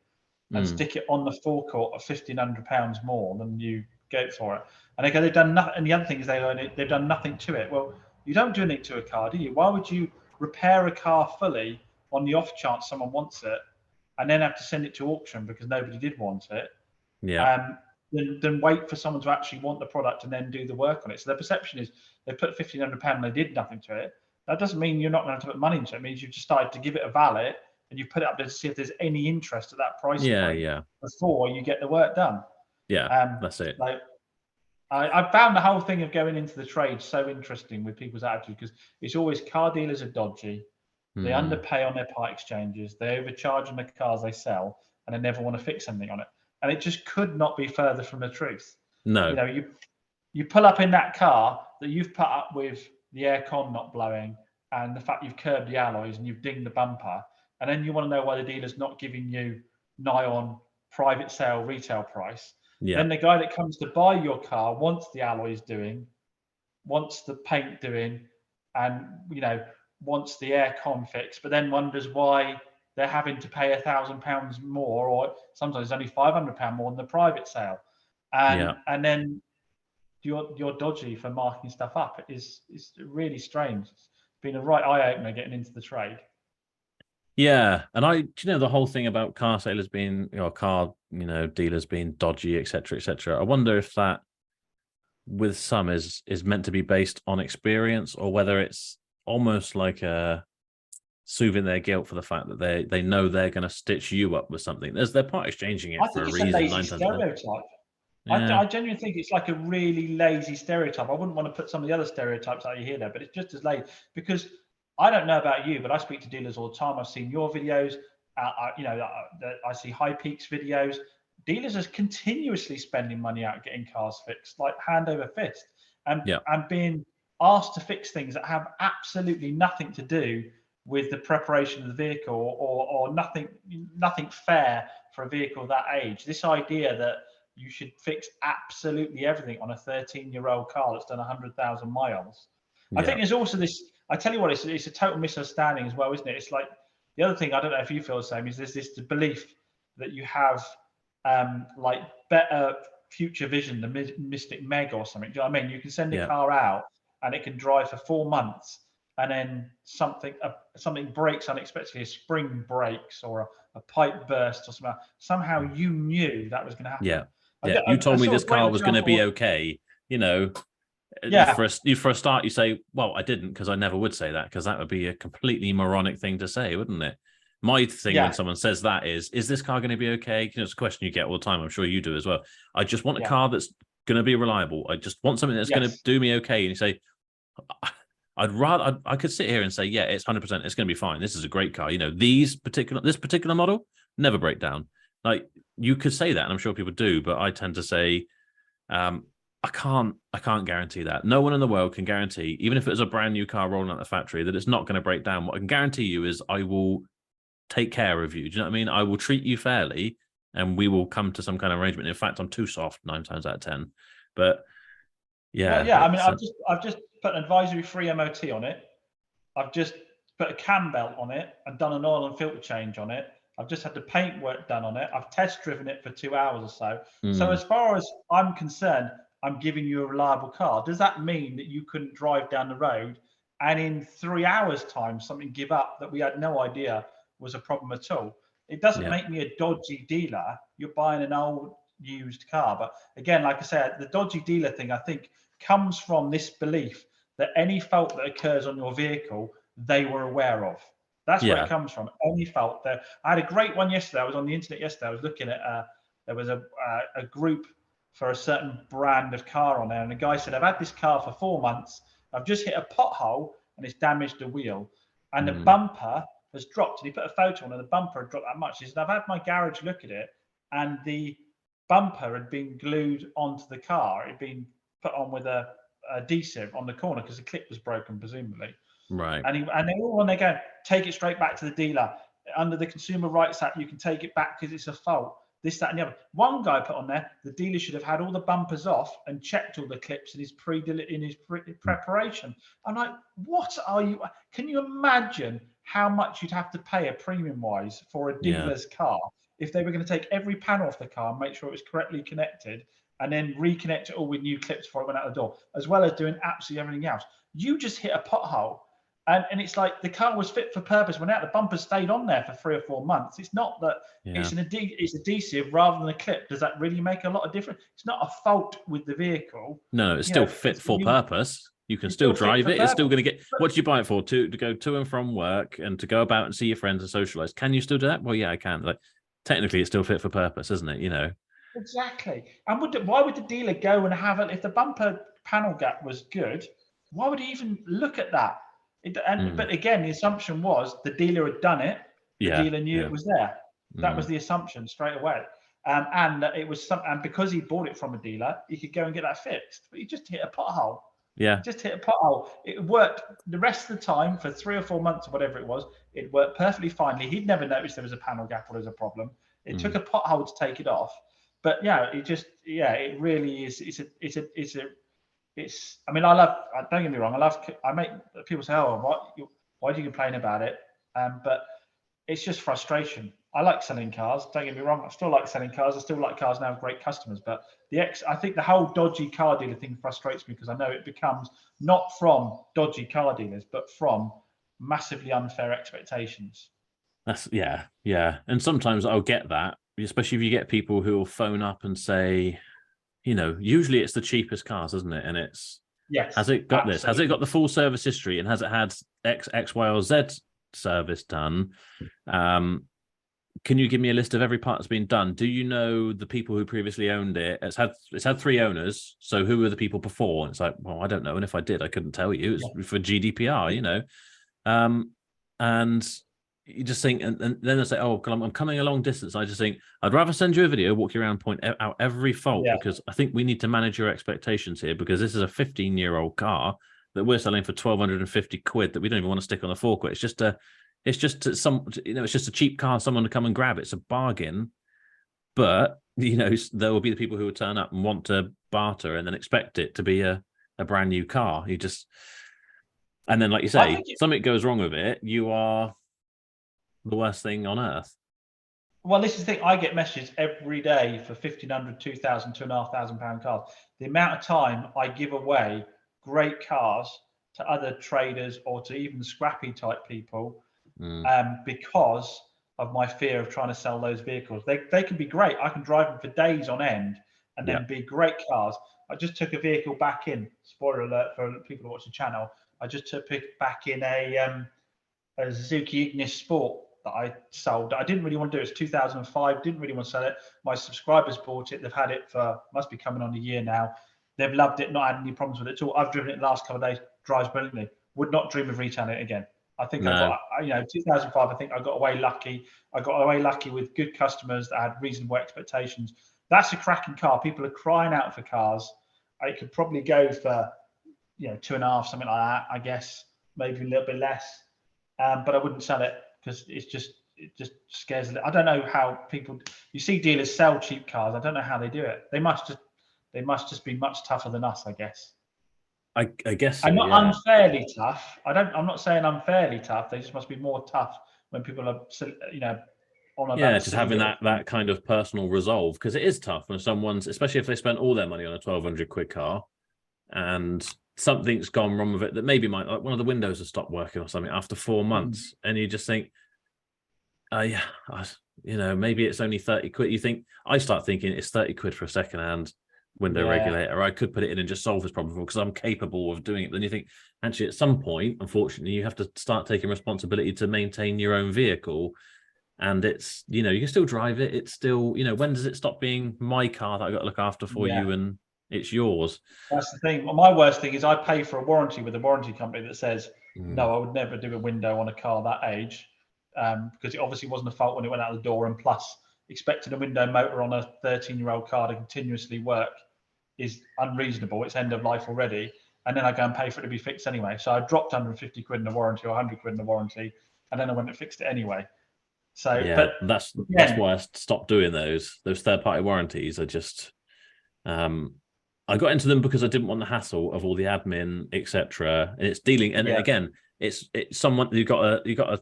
and stick it on the forecourt of £1,500 more than you get for it. And they go, they've done nothing. And the other thing is they've done nothing to it. Well, you don't do anything to a car, do you? Why would you repair a car fully on the off chance someone wants it and then have to send it to auction because nobody did want it? Then wait for someone to actually want the product and then do the work on it. So the perception is they put £1,500 and they did nothing to it. That doesn't mean you're not going to have to put money into it. It means you've just started to give it a valet and you put it up there to see if there's any interest at that price point yeah, before you get the work done. yeah. That's it. Like I found the whole thing of going into the trade so interesting with people's attitude, because it's always car dealers are dodgy. They underpay on their part exchanges. They overcharge on the cars they sell, and they never want to fix anything on it. And it just could not be further from the truth. No. You know, you pull up in that car that you've put up with the aircon not blowing and the fact you've curbed the alloys and you've dinged the bumper, and then you want to know why the dealer's not giving you nigh on private sale retail price. Yeah. Then the guy that comes to buy your car wants the alloys doing, wants the paint doing, and wants the aircon fixed, but then wonders why they're having to pay £1,000 more, or sometimes only £500 more than the private sale. And then you're dodgy for marking stuff up. It's really strange. It's been a right eye opener getting into the trade. Yeah, and the whole thing about car sailors being, car, dealers being dodgy, etc., etc. I wonder if that, with some, is meant to be based on experience, or whether it's almost like soothing their guilt for the fact that they know they're going to stitch you up with something. They're part exchanging it for a reason. I think it's a lazy stereotype. Yeah. I genuinely think it's like a really lazy stereotype. I wouldn't want to put some of the other stereotypes that you hear there, but it's just as lazy, because I don't know about you, but I speak to dealers all the time. I've seen your videos. I see High Peaks videos. Dealers are continuously spending money out getting cars fixed, like hand over fist, and being asked to fix things that have absolutely nothing to do with the preparation of the vehicle, or nothing fair for a vehicle that age. This idea that you should fix absolutely everything on a 13-year-old car that's done 100,000 miles. I think there's also this. I tell you what, it's a total misunderstanding as well, isn't it? It's like the other thing. I don't know if you feel the same. Is there's this belief that you have like better future vision than Mystic Meg or something. Do you know what I mean? You can send a car out and it can drive for 4 months, and then something breaks unexpectedly, a spring breaks or a pipe bursts or something. Somehow you knew that was going to happen. Yeah. You told me this car was going to be okay. For a start, you say, well, I didn't, because I never would say that, because that would be a completely moronic thing to say, wouldn't it? My thing when someone says that is this car going to be okay? It's a question you get all the time. I'm sure you do as well. I just want a car that's going to be reliable. I just want something that's going to do me okay. And you say, I could sit here and say, yeah, it's 100%. It's going to be fine. This is a great car. This particular model never break down. Like, you could say that, and I'm sure people do, but I tend to say, I can't guarantee that. No one in the world can guarantee, even if it was a brand new car rolling out the factory, that it's not going to break down. What I can guarantee you is I will take care of you. Do you know what I mean? I will treat you fairly, and we will come to some kind of arrangement. In fact, I'm too soft 9 times out of 10. But I mean, I've just put an advisory-free MOT on it. I've just put a cam belt on it and done an oil and filter change on it. I've just had the paint work done on it. I've test driven it for 2 hours or so. So as far as I'm concerned, I'm giving you a reliable car. Does that mean that you couldn't drive down the road and in 3 hours' time something give up that we had no idea was a problem at all? It doesn't make me a dodgy dealer. You're buying an old used car. But again, like I said, the dodgy dealer thing, I think, comes from this belief that any fault that occurs on your vehicle, they were aware of. That's where it comes from. Any fault there. I had a great one yesterday. I was on the internet yesterday. I was looking at there was a group for a certain brand of car on there, and the guy said, I've had this car for 4 months. I've just hit a pothole and it's damaged the wheel, and the bumper has dropped. And he put a photo on, and the bumper had dropped that much. He said, I've had my garage look at it, and the bumper had been glued onto the car. It had been put on with a adhesive on the corner because the clip was broken, presumably. Right. And they're all on there going, take it straight back to the dealer. Under the Consumer Rights Act, you can take it back because it's a fault. This, that, and the other. One guy put on there, the dealer should have had all the bumpers off and checked all the clips in his preparation. I'm like, what are you? Can you imagine how much you'd have to pay a premium-wise for a dealer's car if they were going to take every panel off the car and make sure it was correctly connected, and then reconnect it all with new clips before it went out the door, as well as doing absolutely everything else? You just hit a pothole. And it's like the car was fit for purpose. When out, the bumper stayed on there for 3 or 4 months. It's not that it's adhesive rather than a clip. Does that really make a lot of difference? It's not a fault with the vehicle. No, it's still fit for purpose. You can still drive it. It's still going to get. But, what did you buy it for? To go to and from work and to go about and see your friends and socialize. Can you still do that? Well, yeah, I can. Like technically, it's still fit for purpose, isn't it? You know. Exactly. And why would the dealer go and have it if the bumper panel gap was good? Why would he even look at that? But again, the assumption was the dealer had done it. The dealer knew it was there. That was the assumption straight away. And it was and because he bought it from a dealer, he could go and get that fixed. But he just hit a pothole. Yeah. Just hit a pothole. It worked the rest of the time for 3 or 4 months or whatever it was. It worked perfectly finely. He'd never noticed there was a panel gap or there was a problem. It took a pothole to take it off. But yeah, it really is. It's. I mean, don't get me wrong. I make people say, "Oh, why do you complain about it?" But it's just frustration. I like selling cars. Don't get me wrong. I still like selling cars. I still like cars and have great customers. But I think the whole dodgy car dealer thing frustrates me because I know it becomes not from dodgy car dealers, but from massively unfair expectations. That's yeah. And sometimes I'll get that, especially if you get people who will phone up and say, you know, usually it's the cheapest cars, isn't it? And it's has it got absolutely. This? Has it got the full service history? And has it had X, Y, or Z service done? Can you give me a list of every part that's been done? Do you know the people who previously owned it? It's had 3 owners. So who were the people before? And it's like, well, I don't know. And if I did, I couldn't tell you. It's for GDPR, you know. And you just think, and then they say, oh, I'm coming a long distance. I just think I'd rather send you a video, walk you around, point out every fault, because I think we need to manage your expectations here, because this is a 15-year-old car that we're selling for 1,250 quid that we don't even want to stick on the forecourt. It's just a cheap car, someone to come and grab. It's a bargain, but you know, there will be the people who will turn up and want to barter and then expect it to be a brand new car. And then, like you say, something goes wrong with it, you are the worst thing on earth. Well, this is the thing. I get messages every day for 1,500, 2,000, £2,500 cars. The amount of time I give away great cars to other traders or to even scrappy type people, because of my fear of trying to sell those vehicles. They can be great. I can drive them for days on end and then be great cars. I just took a vehicle back in, spoiler alert for people who watch the channel, I just took back in a Suzuki Ignis Sport that I sold. I didn't really want to do it. It's 2005, didn't really want to sell it. My subscribers bought it. They've had it for, must be coming on a year now. They've loved it, not had any problems with it at all. I've driven it the last couple of days, drives brilliantly. Would not dream of retailing it again. I think I got, 2005, I think I got away lucky. I got away lucky with good customers that had reasonable expectations. That's a cracking car. People are crying out for cars. It could probably go for, 2.5, something like that, I guess, maybe a little bit less. But I wouldn't sell it because it just scares a little. I don't know how you see dealers sell cheap cars. I don't know how they do it. They must just be much tougher than us, I guess. I guess so, I'm not unfairly tough. I'm not saying unfairly tough. They just must be more tough when people are, on a just having that kind of personal resolve, because it is tough when someone's, especially if they spent all their money on a 1,200 quid car, and something's gone wrong with it that maybe like one of the windows has stopped working or something after 4 months, and you just think, maybe it's only 30 quid. I start thinking it's 30 quid for a second-hand window regulator. I could put it in and just solve this problem because I'm capable of doing it. Then you think, actually, at some point, unfortunately, you have to start taking responsibility to maintain your own vehicle. And it's, you can still drive it. It's still, when does it stop being my car that I got to look after for you and it's yours? That's the thing. Well, my worst thing is I pay for a warranty with a warranty company that says, no, I would never do a window on a car that age, because it obviously wasn't a fault when it went out the door. And plus, expecting a window motor on a 13-year-old car to continuously work is unreasonable. It's end of life already. And then I go and pay for it to be fixed anyway. So I dropped 150 quid in the warranty or 100 quid in the warranty, and then I went and fixed it anyway. So, but that's why I stopped doing those third-party warranties. I got into them because I didn't want the hassle of all the admin, etc. And it's dealing, and again, it's someone you got a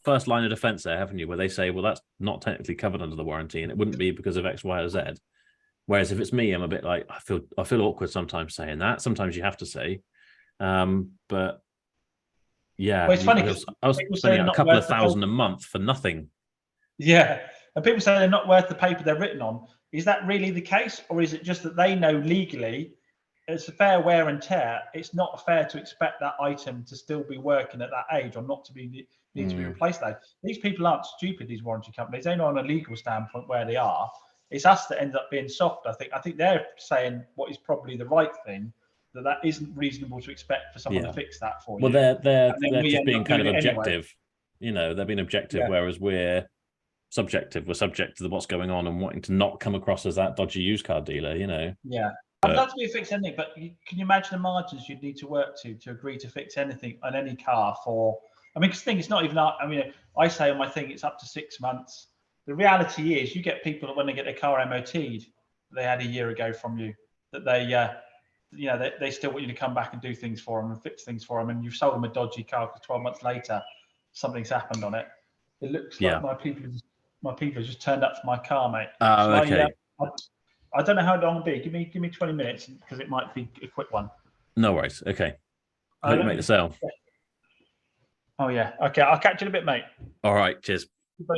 first line of defense there, haven't you? Where they say, well, that's not technically covered under the warranty, and it wouldn't be because of X, Y, or Z. Whereas if it's me, I'm a bit like I feel awkward sometimes saying that. Sometimes you have to say, but yeah, well, it's funny because I was spending a couple of thousand a month for nothing. Yeah, and people say they're not worth the paper they're written on. Is that really the case, or is it just that they know legally it's a fair wear and tear. It's not fair to expect that item to still be working at that age or not to be need to be replaced. Though these people aren't stupid. These warranty companies, they know on a legal standpoint where they are. It's us that ends up being soft. I think they're saying what is probably the right thing. That isn't reasonable to expect for someone to fix that for you. Well, they're just being kind of objective. Anyway. They're being objective, whereas we're subjective. We're subject to what's going on and wanting to not come across as that dodgy used car dealer. Yeah. I'd love to be fix anything, but can you imagine the margins you'd need to work to agree to fix anything on any car for? I mean, because the thing, it's not even. I mean, I say on my thing it's up to 6 months. The reality is, you get people that when they get their car MOT'd, they had a year ago from you, that they still want you to come back and do things for them and fix things for them, and you've sold them a dodgy car because 12 months later something's happened on it. It looks like my people have just turned up for my car, mate. Oh, okay. I don't know how long it'll be. Give me 20 minutes because it might be a quick one. No worries. Okay. Hope you make the sale. Oh yeah. Okay. I'll catch you in a bit, mate. All right. Cheers. Bye.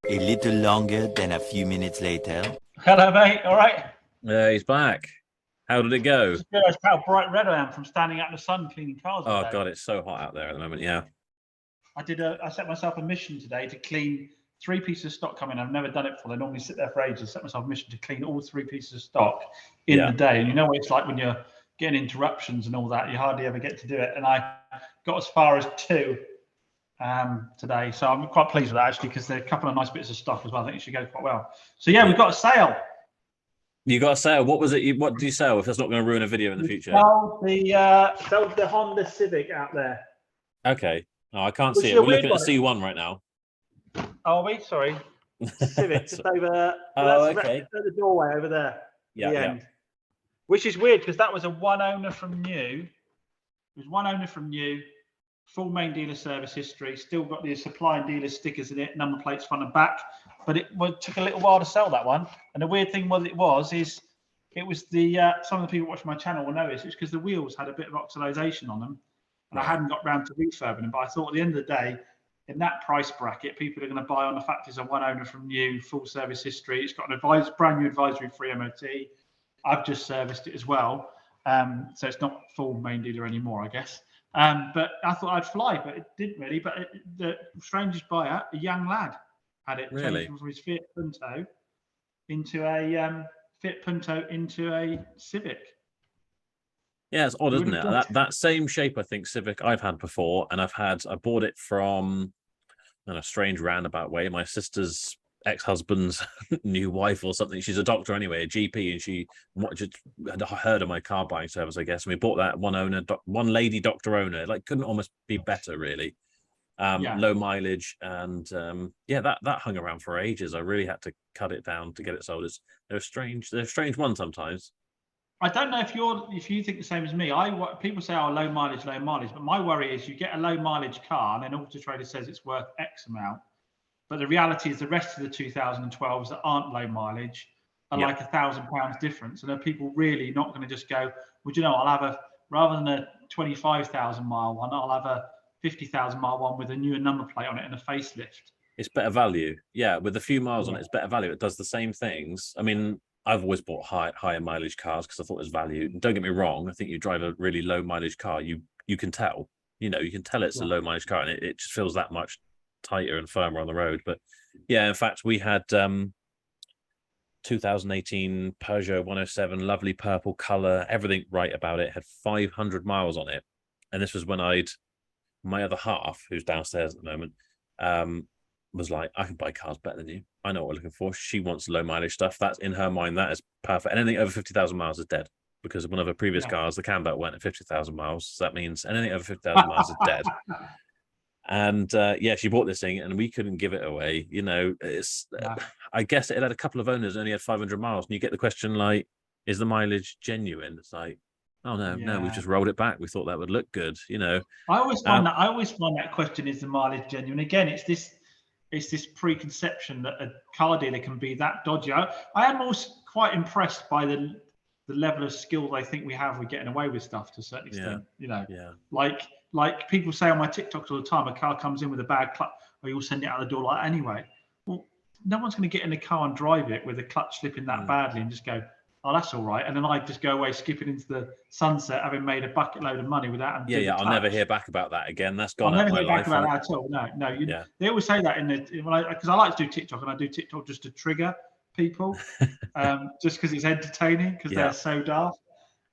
A little longer than a few minutes later. Hello, mate. All right. He's back. How did it go? Just realised how bright red I am from standing out in the sun cleaning cars. Oh God, it's so hot out there at the moment. Yeah. I set myself a mission today to clean 3 pieces of stock coming. I've never done it before. I normally sit there for ages. Set myself a mission to clean all 3 pieces of stock in the day. And you know what it's like when you're getting interruptions and all that. You hardly ever get to do it. And I got as far as 2 today. So I'm quite pleased with that, actually, because there are a couple of nice bits of stock as well. I think it should go quite well. So yeah, we've got a sale. You got a sale. What was it? What do you sell? If that's not going to ruin a video in the future. Sold the Honda Civic out there. Okay. Oh, I can't see it. We're looking at a C1 right now. Oh, wait, sorry. Civic, just over. Okay. At the doorway over there. Yeah. Which is weird because that was a one owner from new. It was one owner from new, full main dealer service history, still got the supply and dealer stickers in it, number plates front and back. But it took a little while to sell that one. And the weird thing was, it was the some of the people watching my channel will know this. It's because the wheels had a bit of oxidization on them, and I hadn't got round to refurbing them. But I thought at the end of the day, in that price bracket, people are going to buy on the fact it's a one owner from new, full service history. It's got an brand new advisory free MOT. I've just serviced it as well, so it's not full main dealer anymore, I guess. But I thought I'd fly, but it didn't really. But the strangest buyer, a young lad, had it really from his Fiat Punto into a Civic. Yeah, it's odd, isn't it? That same shape, I think, Civic I've had before, and I bought it from in a strange roundabout way. My sister's ex-husband's new wife or something. She's a doctor anyway, a GP, and she just had heard of my car buying service, I guess. And we bought that one lady doctor owner. Like, couldn't almost be better, really. Low mileage, and that hung around for ages. I really had to cut it down to get it sold. They're a strange one sometimes. I don't know if you think the same as me. People say, low mileage, but my worry is you get a low mileage car and then Auto Trader says it's worth X amount, but the reality is the rest of the 2012s that aren't low mileage are like £1,000 difference, and are people really not going to just go, well, you know, I'll have rather than a 25,000 mile one, I'll have a 50,000 mile one with a newer number plate on it and a facelift. It's better value. Yeah, with a few miles on it, it's better value. It does the same things. I mean, I've always bought higher mileage cars because I thought it was value. Don't get me wrong. I think you drive a really low mileage car, you can tell. You can tell it's a low mileage car, and it just feels that much tighter and firmer on the road. But yeah, in fact, we had 2018 Peugeot 107, lovely purple color, everything right about it. Had 500 miles on it, and this was when my other half, who's downstairs at the moment, was like, I can buy cars better than you. I know what we're looking for. She wants low mileage stuff. That's in her mind. That is perfect. Anything over 50,000 miles is dead, because one of her previous cars, the cam belt went at 50,000 miles. So that means anything over 50,000 miles is dead. And she bought this thing, and we couldn't give it away. I guess it had a couple of owners, only had 500 miles. And you get the question like, is the mileage genuine? It's like, oh no, we've just rolled it back. We thought that would look good. I always find that question, is the mileage genuine? Again, it's this preconception that a car dealer can be that dodgy. I am also quite impressed by the level of skill they think we have with getting away with stuff to a certain extent. Like people say on my TikToks all the time, a car comes in with a bad clutch, or you'll send it out the door like anyway. Well, no one's going to get in the car and drive it with a clutch slipping that badly and just go, oh, that's all right. And then I'd just go away skipping into the sunset, having made a bucket load of money without having to do the I'll never hear back about that again. That's gone I'll out never my hear back life. about that at all. No. They always say that because I like to do TikTok, and I do TikTok just to trigger people, just because it's entertaining, because they're so daft.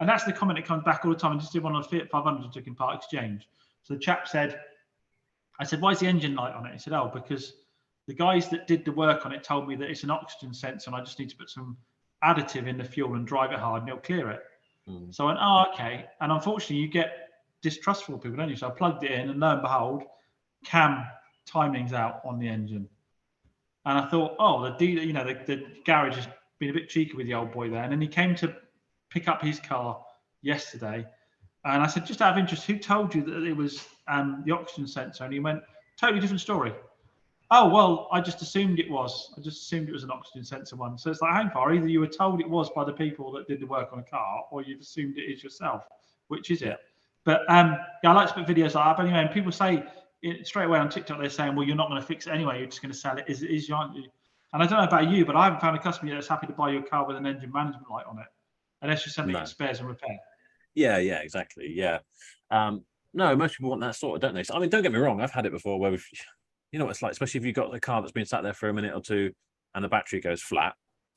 And that's the comment that comes back all the time. I just did one on Fiat 500 took in part exchange. So the chap said, I said, why is the engine light on it? He said, oh, because the guys that did the work on it told me that it's an oxygen sensor, and I just need to put some additive in the fuel and drive it hard, and it'll clear it. So I went, oh, okay. And unfortunately, you get distrustful people, don't you? So I plugged it in, and lo and behold, cam timing's out on the engine. And I thought, oh, the dealer, the garage has been a bit cheeky with the old boy there. And then he came to pick up his car yesterday, and I said, just out of interest, who told you that it was the oxygen sensor? And he went, totally different story. Oh, well, I just assumed it was. I just assumed it was an oxygen sensor one. So it's like, hang on, either you were told it was by the people that did the work on a car, or you've assumed it is yourself. Which is it? But I like to put videos like that. But anyway, and people say straight away on TikTok, they're saying, well, you're not going to fix it anyway. You're just going to sell it as it is, aren't you? And I don't know about you, but I haven't found a customer yet that's happy to buy you a car with an engine management light on it, unless you're something that spares and repair. Yeah, exactly. Yeah. No, most people want that sort of, don't they? So, I mean, don't get me wrong. I've had it before where you know what it's like, especially if you've got the car that's been sat there for a minute or two and the battery goes flat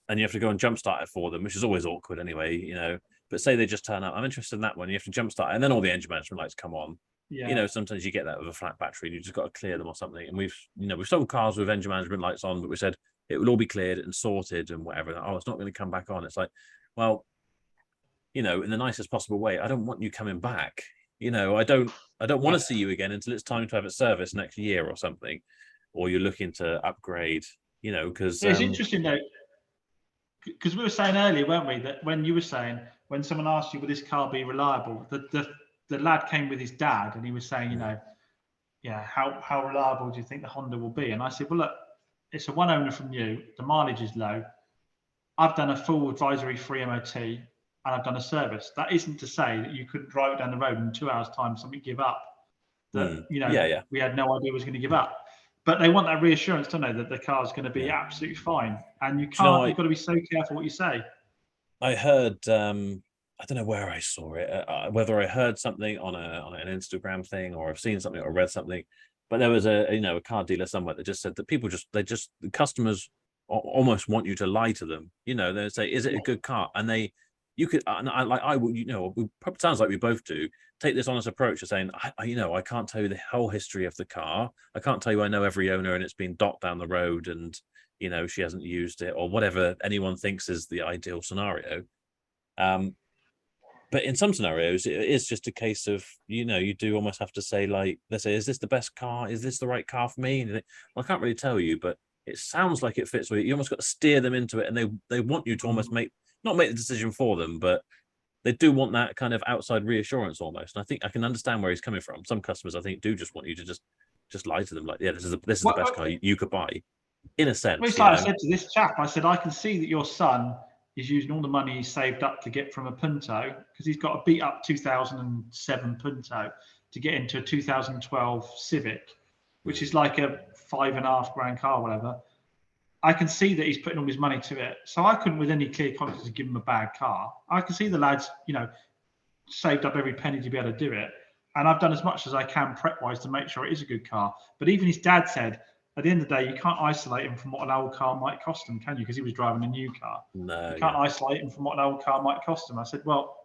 and you have to go and jumpstart it for them, which is always awkward anyway, But say they just turn up, I'm interested in that one. You have to jumpstart it, and then all the engine management lights come on. Yeah. Sometimes you get that with a flat battery and you just got to clear them or something. And we've sold cars with engine management lights on, but we said it will all be cleared and sorted and whatever. Oh, it's not going to come back on. It's like, well, in the nicest possible way, I don't want you coming back. I don't want to see you again until it's time to have it serviced next year or something, or you're looking to upgrade, because it's interesting though, because we were saying earlier, weren't we, that when you were saying, when someone asked you, will this car be reliable, the lad came with his dad and he was saying, how reliable do you think the Honda will be? And I said, well, look, it's a one owner from you, the mileage is low, I've done a full advisory free MOT, and I've done a service. That isn't to say that you couldn't drive it down the road in 2 hours' time, something give up. That we had no idea was going to give up. But they want that reassurance, don't they, that the car's going to be absolutely fine. And you've got to be so careful what you say. I heard, I don't know where I saw it, whether I heard something on an Instagram thing or I've seen something or read something, but there was a car dealer somewhere that just said that people the customers almost want you to lie to them. They say, is it a good car? And you could, I would, it probably sounds like we both do, take this honest approach of saying, I can't tell you the whole history of the car. I can't tell you I know every owner and it's been docked down the road and, she hasn't used it or whatever anyone thinks is the ideal scenario. But in some scenarios, it is just a case of, you do almost have to say, like, let's say, is this the best car? Is this the right car for me? And I can't really tell you, but it sounds like it fits with you. You almost got to steer them into it, and they want you to almost not make the decision for them, but they do want that kind of outside reassurance almost. And I think I can understand where he's coming from. Some customers, I think, do just want you to just lie to them, like, yeah, this is the best car you could buy, in a sense. Well, it's like I said to this chap, I said, I can see that your son is using all the money he saved up to get from a Punto, because he's got a beat up 2007 Punto to get into a 2012 Civic, which is like a $5,500 car, whatever. I can see that he's putting all his money to it. So I couldn't, with any clear conscience, give him a bad car. I can see the lad's, saved up every penny to be able to do it. And I've done as much as I can prep-wise to make sure it is a good car. But even his dad said, at the end of the day, you can't isolate him from what an old car might cost him, can you? Because he was driving a new car. No, you can't isolate him from what an old car might cost him. I said, well,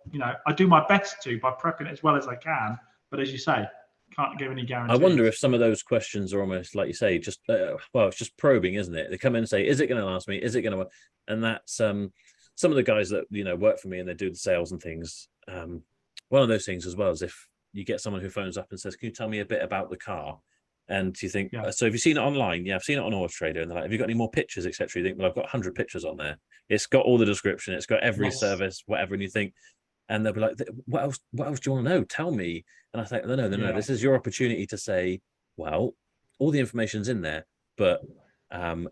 I do my best to by prepping it as well as I can. But as you say, can't give any guarantees. I wonder if some of those questions are almost, like you say, just it's just probing, isn't it? They come in and say, is it going to last me? Is it going to work? And that's some of the guys that work for me and they do the sales and things. One of those things as well is if you get someone who phones up and says, can you tell me a bit about the car? And you think, so have you seen it online? Yeah, I've seen it on Auto Trader. And they're like, have you got any more pictures, etc.? You think, well, I've got 100 pictures on there. It's got all the description. It's got every service, whatever. And you think, and they'll be like, what else do you want to know? Tell me. And I think, no. This is your opportunity to say, well, all the information's in there, but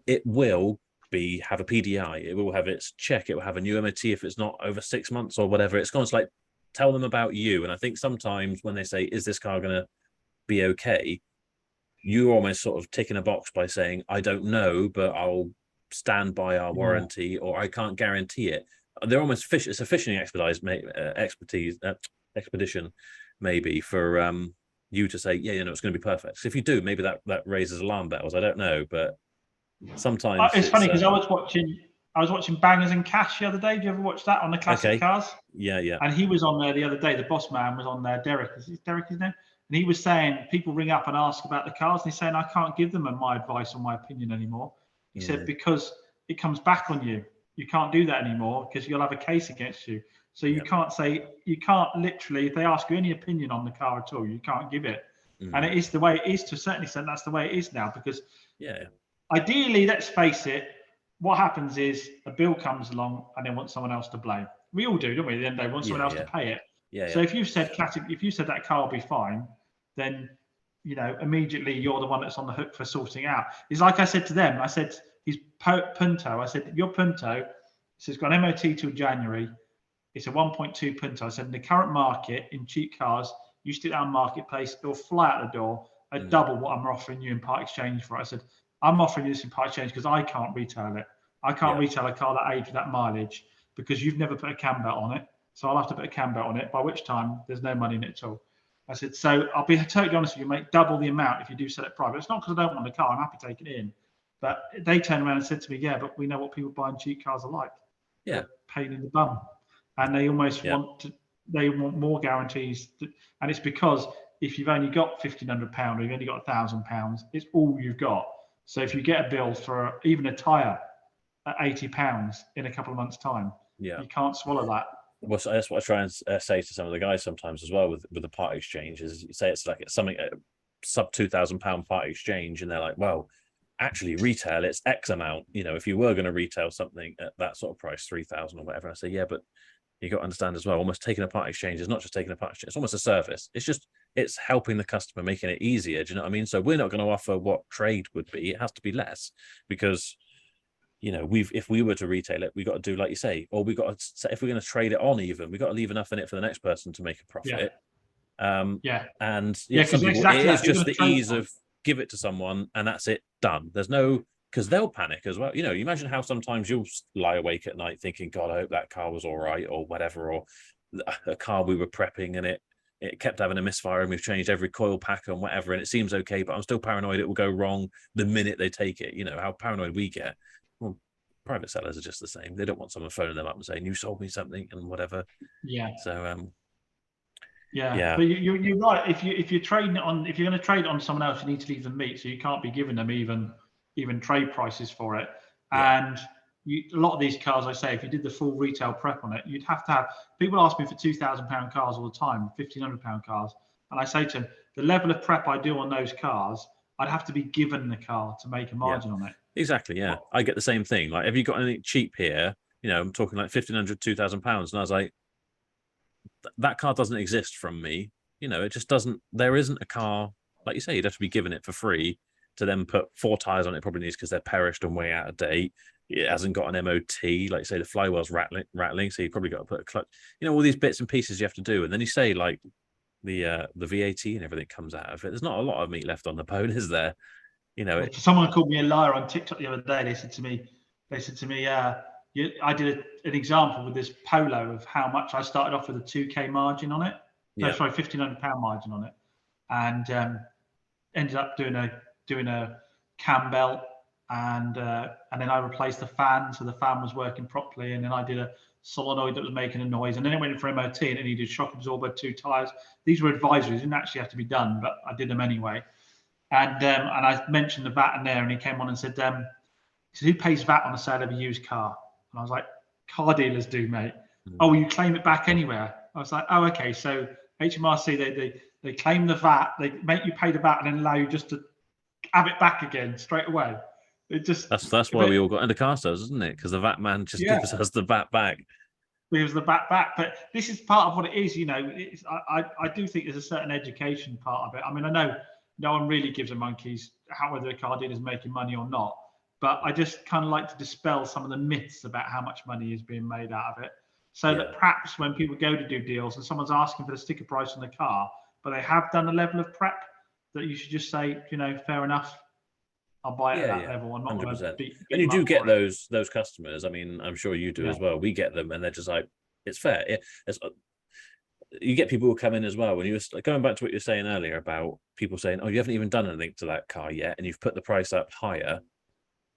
it will have a PDI. It will have its check. It will have a new MOT if it's not over 6 months or whatever. It's kind of like, tell them about you. And I think sometimes when they say, is this car going to be okay? You're almost sort of ticking a box by saying, I don't know, but I'll stand by our warranty, or I can't guarantee it. they're almost fish. It's a fishing expedition, maybe for you to say, yeah, it's going to be perfect. So if you do, maybe that raises alarm bells. I don't know, but sometimes it's funny because I was watching Bangers and Cash the other day. Do you ever watch that on the classic cars? Yeah. And he was on there the other day. The boss man was on there. Derek, is Derek his name? And he was saying people ring up and ask about the cars, and he's saying I can't give them my advice or my opinion anymore. He said because it comes back on you. You can't do that anymore because you'll have a case against you. So you can't literally, if they ask you any opinion on the car at all, you can't give it. And it is the way it is to a certain extent. That's the way it is now because ideally, let's face it, what happens is a bill comes along and they want someone else to blame. We all do, don't we? At the end of the day, want someone else to pay it. So if you said that car will be fine, then immediately you're the one that's on the hook for sorting out. It's like I said to them, I said, his Punto, I said, your Punto, it's got an MOT till January. It's a 1.2 Punto. I said, in the current market, in cheap cars, you stick down marketplace, it'll fly out the door at double what I'm offering you in part exchange for. I said, I'm offering you this in part exchange because I can't retail it. I can't retail a car that age with that mileage because you've never put a cam belt on it. So I'll have to put a cam belt on it, by which time there's no money in it at all. I said, so I'll be totally honest with you, make double the amount if you do sell it private. It's not because I don't want the car. I'm happy taking it in. But they turned around and said to me, yeah, but we know what people buying cheap cars are like. Yeah. They're pain in the bum. And they almost want more guarantees. And it's because if you've only got £1,500 or you've only got £1,000, it's all you've got. So if you get a bill for even a tyre at £80 in a couple of months' time, you can't swallow that. Well, so that's what I try and say to some of the guys sometimes as well with the part exchange is you say it's something sub £2,000 part exchange, and they're like, well, actually retail it's X amount. If you were going to retail something at that sort of price, 3,000 or whatever, I say, yeah, but you got to understand as well, almost taking a part exchange is not just taking a part exchange, it's almost a service. It's helping the customer, making it easier. Do you know what I mean? So we're not going to offer what trade would be. It has to be less because if we were to retail it, we got to do like you say, or we got to, if we're going to trade it on, even we got to leave enough in it for the next person to make a profit. And some people, it is just the ease of give it to someone and that's it, done. There's no, because they'll panic as well. You imagine how sometimes you'll lie awake at night thinking, God, I hope that car was all right or whatever, or a car we were prepping and it kept having a misfire and we've changed every coil pack and whatever and it seems okay, but I'm still paranoid it will go wrong the minute they take it. How paranoid we get. Well, private sellers are just the same. They don't want someone phoning them up and saying, you sold me something and whatever. So but you're right. If you're trading it on, if you're going to trade it on someone else, you need to leave them meat. So you can't be giving them even trade prices for it. And a lot of these cars, I say, if you did the full retail prep on it, you'd have to have. People ask me for £2,000 cars all the time, £1,500 cars, and I say to them, the level of prep I do on those cars, I'd have to be given the car to make a margin on it. Exactly. Yeah, I get the same thing. Like, have you got anything cheap here? I'm talking like £1,500, £2,000, and I was like, that car doesn't exist from me. It just doesn't. There isn't a car like you say. You'd have to be given it for free to then put 4 tires on it. Probably needs because they're perished and way out of date. It hasn't got an MOT. Like you say, the flywheel's rattling. So you probably got to put a clutch. All these bits and pieces you have to do, and then you say like the VAT and everything comes out of it. There's not a lot of meat left on the bone, is there? Someone called me a liar on TikTok the other day. They said to me, I did an example with this Polo of how much I started off with a 2K margin on it. No, sorry, £1,500 margin on it, and ended up doing a cam belt, and then I replaced the fan, so the fan was working properly, and then I did a solenoid that was making a noise, and then it went in for MOT, and it needed shock absorber, 2 tires. These were advisories, didn't actually have to be done, but I did them anyway. And I mentioned the VAT in there, and he came on and said, who pays VAT on the sale of a used car? And I was like, car dealers do, mate. Oh, you claim it back anywhere? I was like, oh, okay. So HMRC, they claim the VAT, they make you pay the VAT, and then allow you just to have it back again straight away. It just that's why we all got into car sales, isn't it? Because the VAT man just gives us the VAT back. Gives the VAT back. But this is part of what it is. I do think there's a certain education part of it. I mean, I know no one really gives a monkey's whether a car dealer is making money or not. But I just kind of like to dispel some of the myths about how much money is being made out of it. So that perhaps when people go to do deals and someone's asking for the sticker price on the car, but they have done a level of prep, that you should just say, fair enough. I'll buy it at that level. I'm not going to 100%. beat. And you do get those customers. I mean, I'm sure you do as well. We get them, and they're just like, it's fair. You get people who come in as well. When you were going back to what you were saying earlier about people saying, "Oh, you haven't even done anything to that car yet, and you've put the price up higher."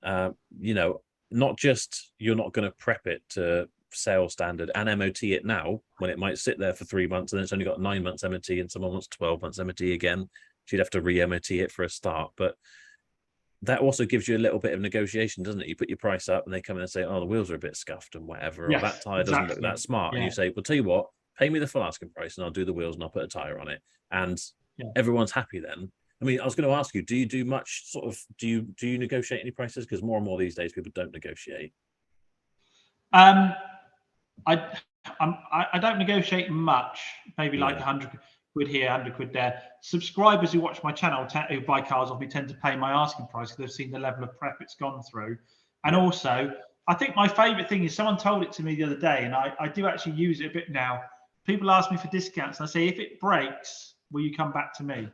You know, not just you're not going to prep it to sales standard and MOT it now when it might sit there for 3 months and it's only got 9 months MOT, and someone wants 12 months MOT again. So you'd have to re-MOT it for a start, but that also gives you a little bit of negotiation, doesn't it? You put your price up and they come in and say, "Oh, the wheels are a bit scuffed and whatever," or that tire doesn't look that smart. And you say, "Well, tell you what, pay me the full asking price and I'll do the wheels and I'll put a tire on it." And everyone's happy then. I mean, I was going to ask you, do you do much sort of, do you negotiate any prices? Because more and more these days people don't negotiate. I don't negotiate much, maybe like 100 quid here, 100 quid there. Subscribers who watch my channel, who buy cars off me, tend to pay my asking price because they've seen the level of prep it's gone through. And also, I think my favorite thing is someone told it to me the other day, and I do actually use it a bit now. People ask me for discounts, and I say, if it breaks, will you come back to me?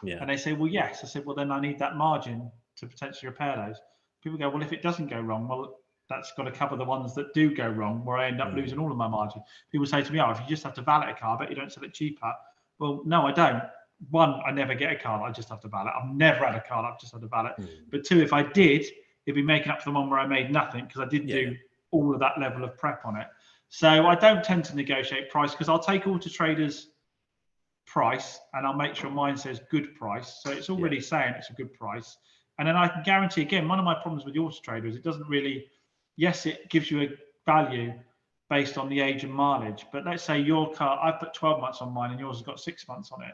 And they say, well, yes. I said, well, then I need that margin to potentially repair those. People go, well, if it doesn't go wrong, well, that's got to cover the ones that do go wrong, where I end up losing all of my margin. People say to me, oh, if you just have to valet a car, I bet you don't sell it cheaper. Well, no, I don't. One, I never get a car that I just have to valet. I've never had a car that I've just had to valet. But two, if I did, it'd be making up for the one where I made nothing, because I did do all of that level of prep on it. So I don't tend to negotiate price, because I'll take Auto Trader's price and I'll make sure mine says good price. So it's already saying it's a good price. And then I can guarantee, again, one of my problems with the Auto Trader is it doesn't really, yes, it gives you a value based on the age and mileage. But let's say your car, I put 12 months on mine and yours has got 6 months on it.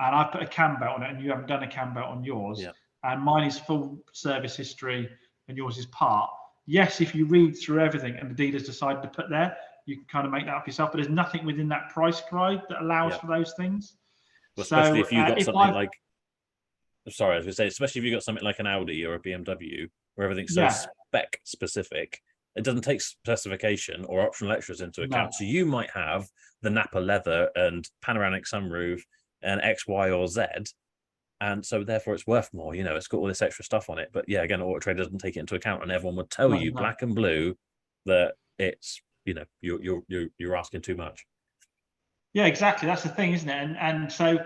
And I put a cam belt on it and you haven't done a cam belt on yours. And mine is full service history and yours is part. Yes, if you read through everything and the dealers decide to put there, you can kind of make that up yourself. But there's nothing within that price guide that allows for those things. Well, especially if you've got something like, sorry, I was going to say, especially if you've got something like an Audi or a BMW where everything's so spec specific, it doesn't take specification or optional extras into account. So you might have the Napa leather and panoramic sunroof and X, Y, or Z. And so therefore it's worth more, you know, it's got all this extra stuff on it. But yeah, again, Auto Trader doesn't take it into account, and everyone would tell you black and blue that it's, you know, you're asking too much. Yeah, exactly. That's the thing, isn't it? And so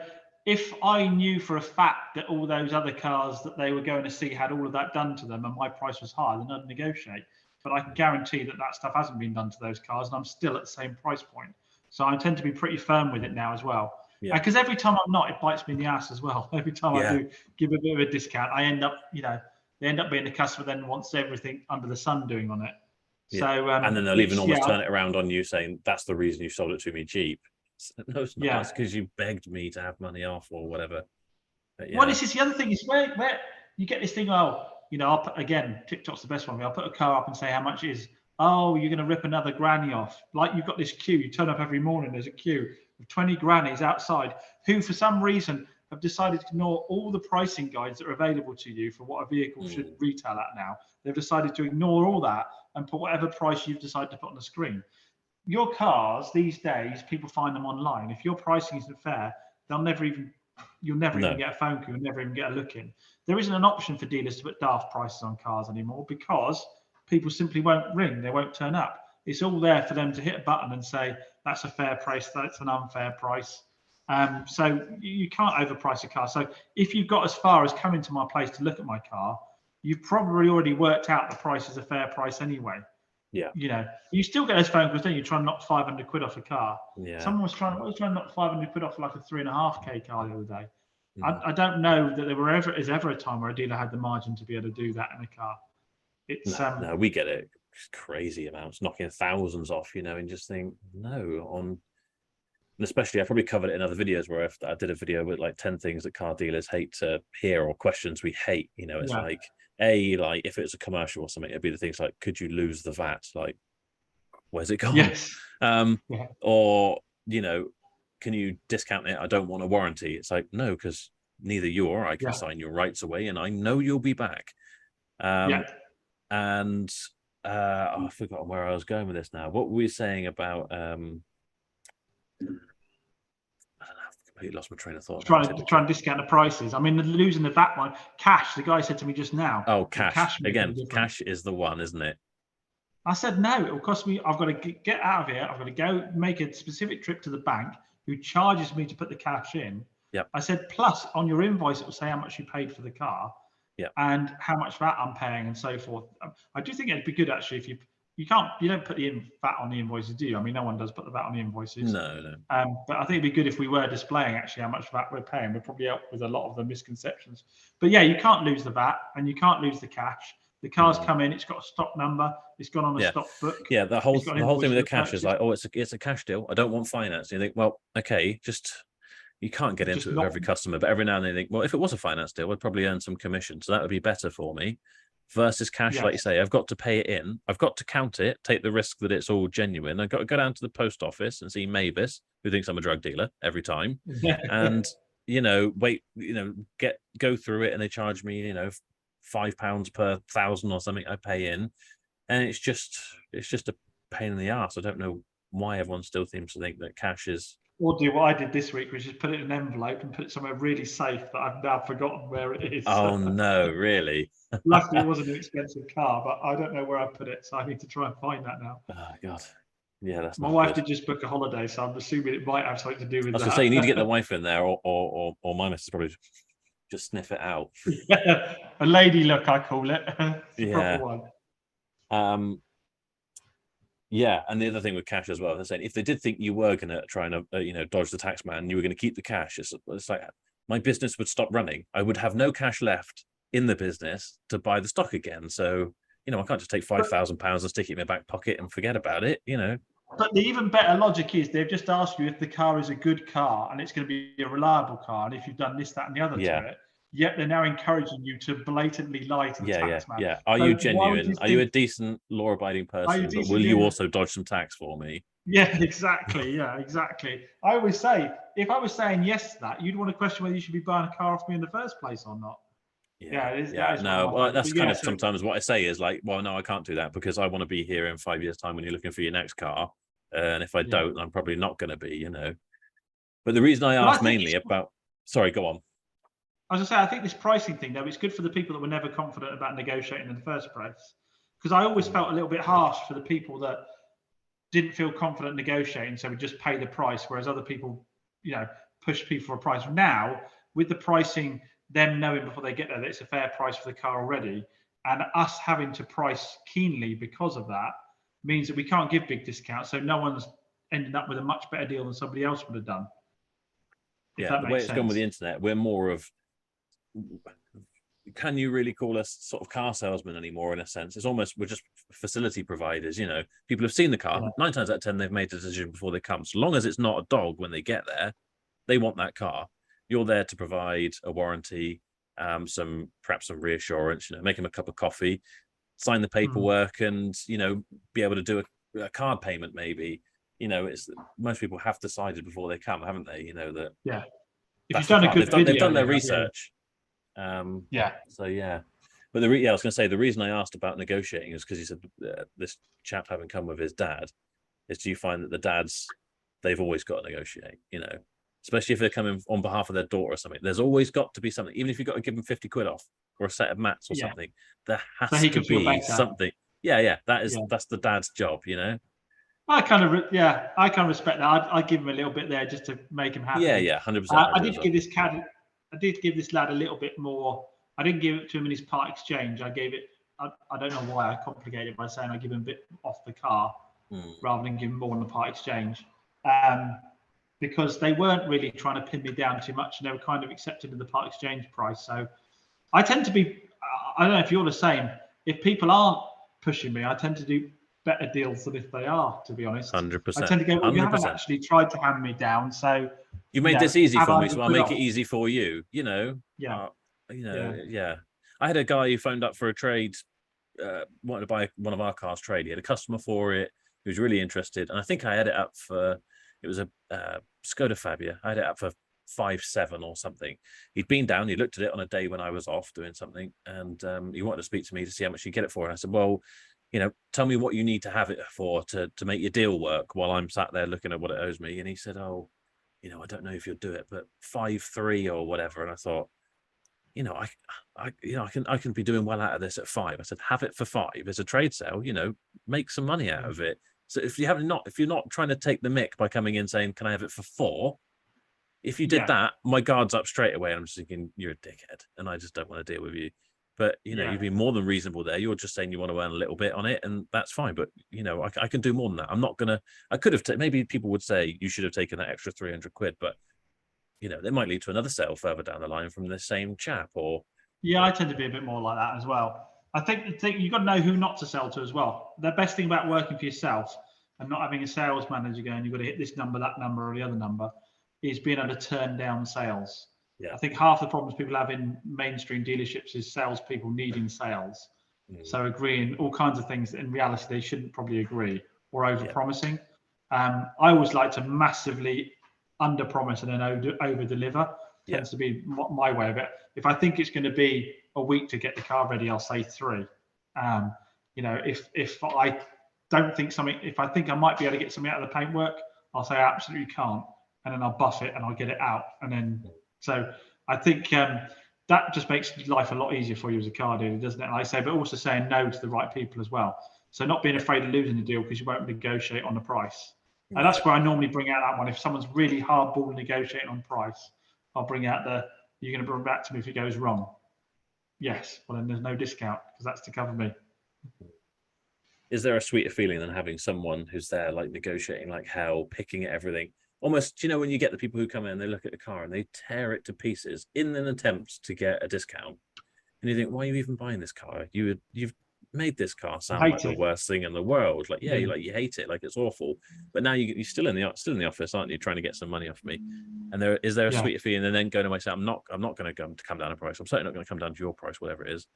if I knew for a fact that all those other cars that they were going to see had all of that done to them and my price was higher, then I'd negotiate. But I can guarantee that that stuff hasn't been done to those cars, and I'm still at the same price point. So I tend to be pretty firm with it now as well. Because every time I'm not, it bites me in the ass as well. Every time I do give a bit of a discount, I end up, you know, they end up being the customer then wants everything under the sun doing on it. So and then they'll even almost turn it around on you, saying that's the reason you sold it to me cheap. No, it's not. It's because you begged me to have money off or whatever. But well, this is the other thing is where you get this thing. Oh, you know, I'll put, again, TikTok's the best one. I'll put a car up and say how much it is. Oh, you're going to rip another granny off. Like you've got this queue. You turn up every morning. There's a queue of 20 grannies outside who, for some reason, have decided to ignore all the pricing guides that are available to you for what a vehicle should retail at now. They've decided to ignore all that and put whatever price you've decided to put on the screen. Your cars these days, people find them online. If your pricing isn't fair, you'll never even get a phone call. You'll never even get a look in. There isn't an option for dealers to put daft prices on cars anymore because people simply won't ring. They won't turn up. It's all there for them to hit a button and say, that's a fair price, that's an unfair price. So you can't overprice a car. So if you've got as far as coming to my place to look at my car, you've probably already worked out the price is a fair price anyway. Yeah. You know, you still get those phone calls, don't you? Trying to knock 500 quid off a car. Yeah. Someone was trying to knock 500 quid off like a 3.5K car the other day. I don't know that there is ever a time where a dealer had the margin to be able to do that in a car. It's no, we get it. It's crazy amounts, knocking thousands off, you know, and just think, no, and especially I probably covered it in other videos where I did a video with like 10 things that car dealers hate to hear or questions we hate. You know, it's like, like if it's a commercial or something, it'd be the things like, could you lose the VAT? Like, where's it gone? Yes. Or, you know, can you discount it? I don't want a warranty. It's like, no, because neither you or I can sign your rights away, and I know you'll be back. And I've forgotten where I was going with this now. What were we saying about completely lost my train of thought. Trying to discount the prices. I mean, losing the VAT one. Cash. The guy said to me just now. Oh, cash. Cash Again, cash is the one, isn't it? I said, no, it will cost me. I've got to get out of here. I've got to go make a specific trip to the bank who charges me to put the cash in. Yep. I said, plus on your invoice, it will say how much you paid for the car and how much VAT I'm paying and so forth. I do think it'd be good, actually, if you don't put the VAT on the invoices, do you? I mean, no one does put the VAT on the invoices. No. But I think it'd be good if we were displaying actually how much VAT we're paying. We'd probably help with a lot of the misconceptions. But yeah, you can't lose the VAT and you can't lose the cash. The car's come in, it's got a stock number, it's gone on a stock book. Yeah, the whole thing with the cash is like, oh, it's a cash deal. I don't want finance. And you think, well, okay, you can't get into it with every customer, but every now and then you think, well, if it was a finance deal, I'd probably earn some commission. So that would be better for me versus cash. Like you say, I've got to pay it in. I've got to count it, take the risk that it's all genuine. I've got to go down to the post office and see Mavis, who thinks I'm a drug dealer every time. And, go through it and they charge me, £5 per 1,000 or something I pay in. And it's just a pain in the ass. I don't know why everyone still seems to think that cash is. Or do what I did this week, which is put it in an envelope and put it somewhere really safe that I've now forgotten where it is. Oh no, really? Luckily, it wasn't an expensive car, but I don't know where I put it, so I need to try and find that now. Oh God, yeah, that's. My wife did just book a holiday, so I'm assuming it might have something to do with that. I was going to say, you need to get the wife in there, or my missus probably just sniff it out. A lady look, I call it. Yeah. Proper one. Yeah, and the other thing with cash as well, they're saying if they did think you were going to try and dodge the tax man, you were going to keep the cash. It's like my business would stop running. I would have no cash left in the business to buy the stock again. So I can't just take £5,000 and stick it in my back pocket and forget about it. But the even better logic is they've just asked you if the car is a good car and it's going to be a reliable car, and if you've done this, that, and the other to it. Yet they're now encouraging you to blatantly lie to the tax man. Yeah. Are you genuine? Are you a decent, law-abiding person? But will you also dodge some tax for me? Yeah, exactly. Yeah, exactly. I always say, if I was saying yes to that, you'd want to question whether you should be buying a car off me in the first place or not. That's kind of sometimes what I say is like, well, no, I can't do that because I want to be here in 5 years' time when you're looking for your next car. And if I don't, I'm probably not going to be, But the reason I asked mainly about... Sorry, go on. I was going to say, I think this pricing thing, though, it's good for the people that were never confident about negotiating in the first place. Because I always felt a little bit harsh for the people that didn't feel confident negotiating, so would just pay the price, whereas other people, push people for a price. Now, with the pricing, them knowing before they get there that it's a fair price for the car already, and us having to price keenly because of that, means that we can't give big discounts, so no one's ending up with a much better deal than somebody else would have done. The way it's gone with the internet, we're more of... Can you really call us sort of car salesmen anymore? In a sense, it's almost we're just facility providers. People have seen the car. 9 times out of 10, they've made a decision before they come. So long as it's not a dog when they get there, they want that car. You're there to provide a warranty, perhaps some reassurance. Make them a cup of coffee, sign the paperwork, and be able to do a card payment. Maybe it's most people have decided before they come, haven't they? That if you've done a good video, they've done their research. So but I was going to say the reason I asked about negotiating is because he said this chap having come with his dad is, do you find that the dads, they've always got to negotiate, especially if they're coming on behalf of their daughter or something. There's always got to be something, even if you've got to give them 50 quid off or a set of mats or something, there has to be something. That's the dad's job, I kind of respect that. I'd give him a little bit there just to make him happy. 100%. I did give this lad a little bit more. I didn't give it to him in his part exchange. I gave it. I don't know why I complicated it by saying I give him a bit off the car rather than give him more on the part exchange, because they weren't really trying to pin me down too much, and they were kind of accepted in the part exchange price. So I tend to be. I don't know if you're the same. If people aren't pushing me, I tend to do better deals than if they are, to be honest. 100%. I tend to go, well, you haven't actually tried to hand me down, so you made this easy for me, so I'll make it easy for you. I had a guy who phoned up for a trade, wanted to buy one of our cars trade. He had a customer for it who was really interested, and I think I had it up for, it was a Skoda Fabia. I had it up for 5.7 or something. He'd been down, he looked at it on a day when I was off doing something, and he wanted to speak to me to see how much he'd get it for. And I said, well, tell me what you need to have it for to make your deal work while I'm sat there looking at what it owes me. And he said, oh, I don't know if you'll do it, but 5.3 or whatever. And I thought, I can be doing well out of this at 5. I said, have it for 5. It's a trade sale, make some money out of it. So if you're not trying to take the mick by coming in saying, can I have it for 4? If you did that, my guard's up straight away. And I'm just thinking, you're a dickhead and I just don't want to deal with you. But, you've been more than reasonable there. You're just saying you want to earn a little bit on it, and that's fine. But, I can do more than that. I'm not going to, I could have, maybe people would say you should have taken that extra 300 quid, but, they might lead to another sale further down the line from the same chap or. Yeah, I tend to be a bit more like that as well. I think you've got to know who not to sell to as well. The best thing about working for yourself and not having a sales manager going, you've got to hit this number, that number, or the other number, is being able to turn down sales. Yeah. I think half the problems people have in mainstream dealerships is salespeople needing sales. So agreeing all kinds of things that in reality they shouldn't probably agree, or over-promising. I always like to massively under-promise and then over-deliver. Tends to be my way of it. If I think it's going to be a week to get the car ready, I'll say 3. If I don't think something, if I think I might be able to get something out of the paintwork, I'll say I absolutely can't, and then I'll buff it and I'll get it out. And then, so I think that just makes life a lot easier for you as a car dealer, doesn't it? Like I say, but also saying no to the right people as well. So not being afraid of losing the deal because you won't negotiate on the price. And that's where I normally bring out that one. If someone's really hardball negotiating on price, I'll bring out you're going to bring back to me if it goes wrong. Yes, well then there's no discount because that's to cover me. Is there a sweeter feeling than having someone who's there like negotiating like hell, picking at everything? Almost, when you get the people who come in, they look at the car and they tear it to pieces in an attempt to get a discount. And you think, why are you even buying this car? You've made this car sound like the worst thing in the world. Like, you hate it, like it's awful. But now you're still in the office, aren't you, trying to get some money off me? And is there a sweeter feeling? And then go to myself, I'm not going to come down a price. I'm certainly not going to come down to your price, whatever it is.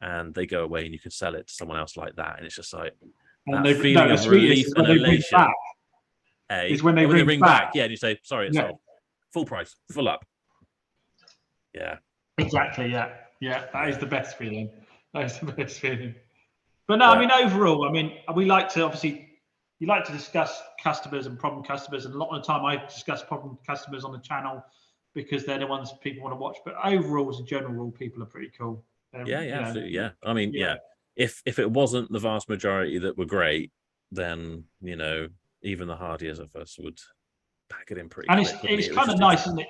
And they go away, and you can sell it to someone else like that. And it's just like that feeling of relief and elation. Is when they ring back. Yeah, and you say, sorry, it's sold. Full price, full up. Yeah. Exactly. Yeah. That is the best feeling. That is the best feeling. But no, I mean, overall, we like to you like to discuss customers and problem customers, and a lot of the time I discuss problem customers on the channel because they're the ones people want to watch. But overall, as a general rule, people are pretty cool. Absolutely. Yeah. If it wasn't the vast majority that were great, then even the hardiest of us would pack it in pretty. And it's kind of nice, isn't it?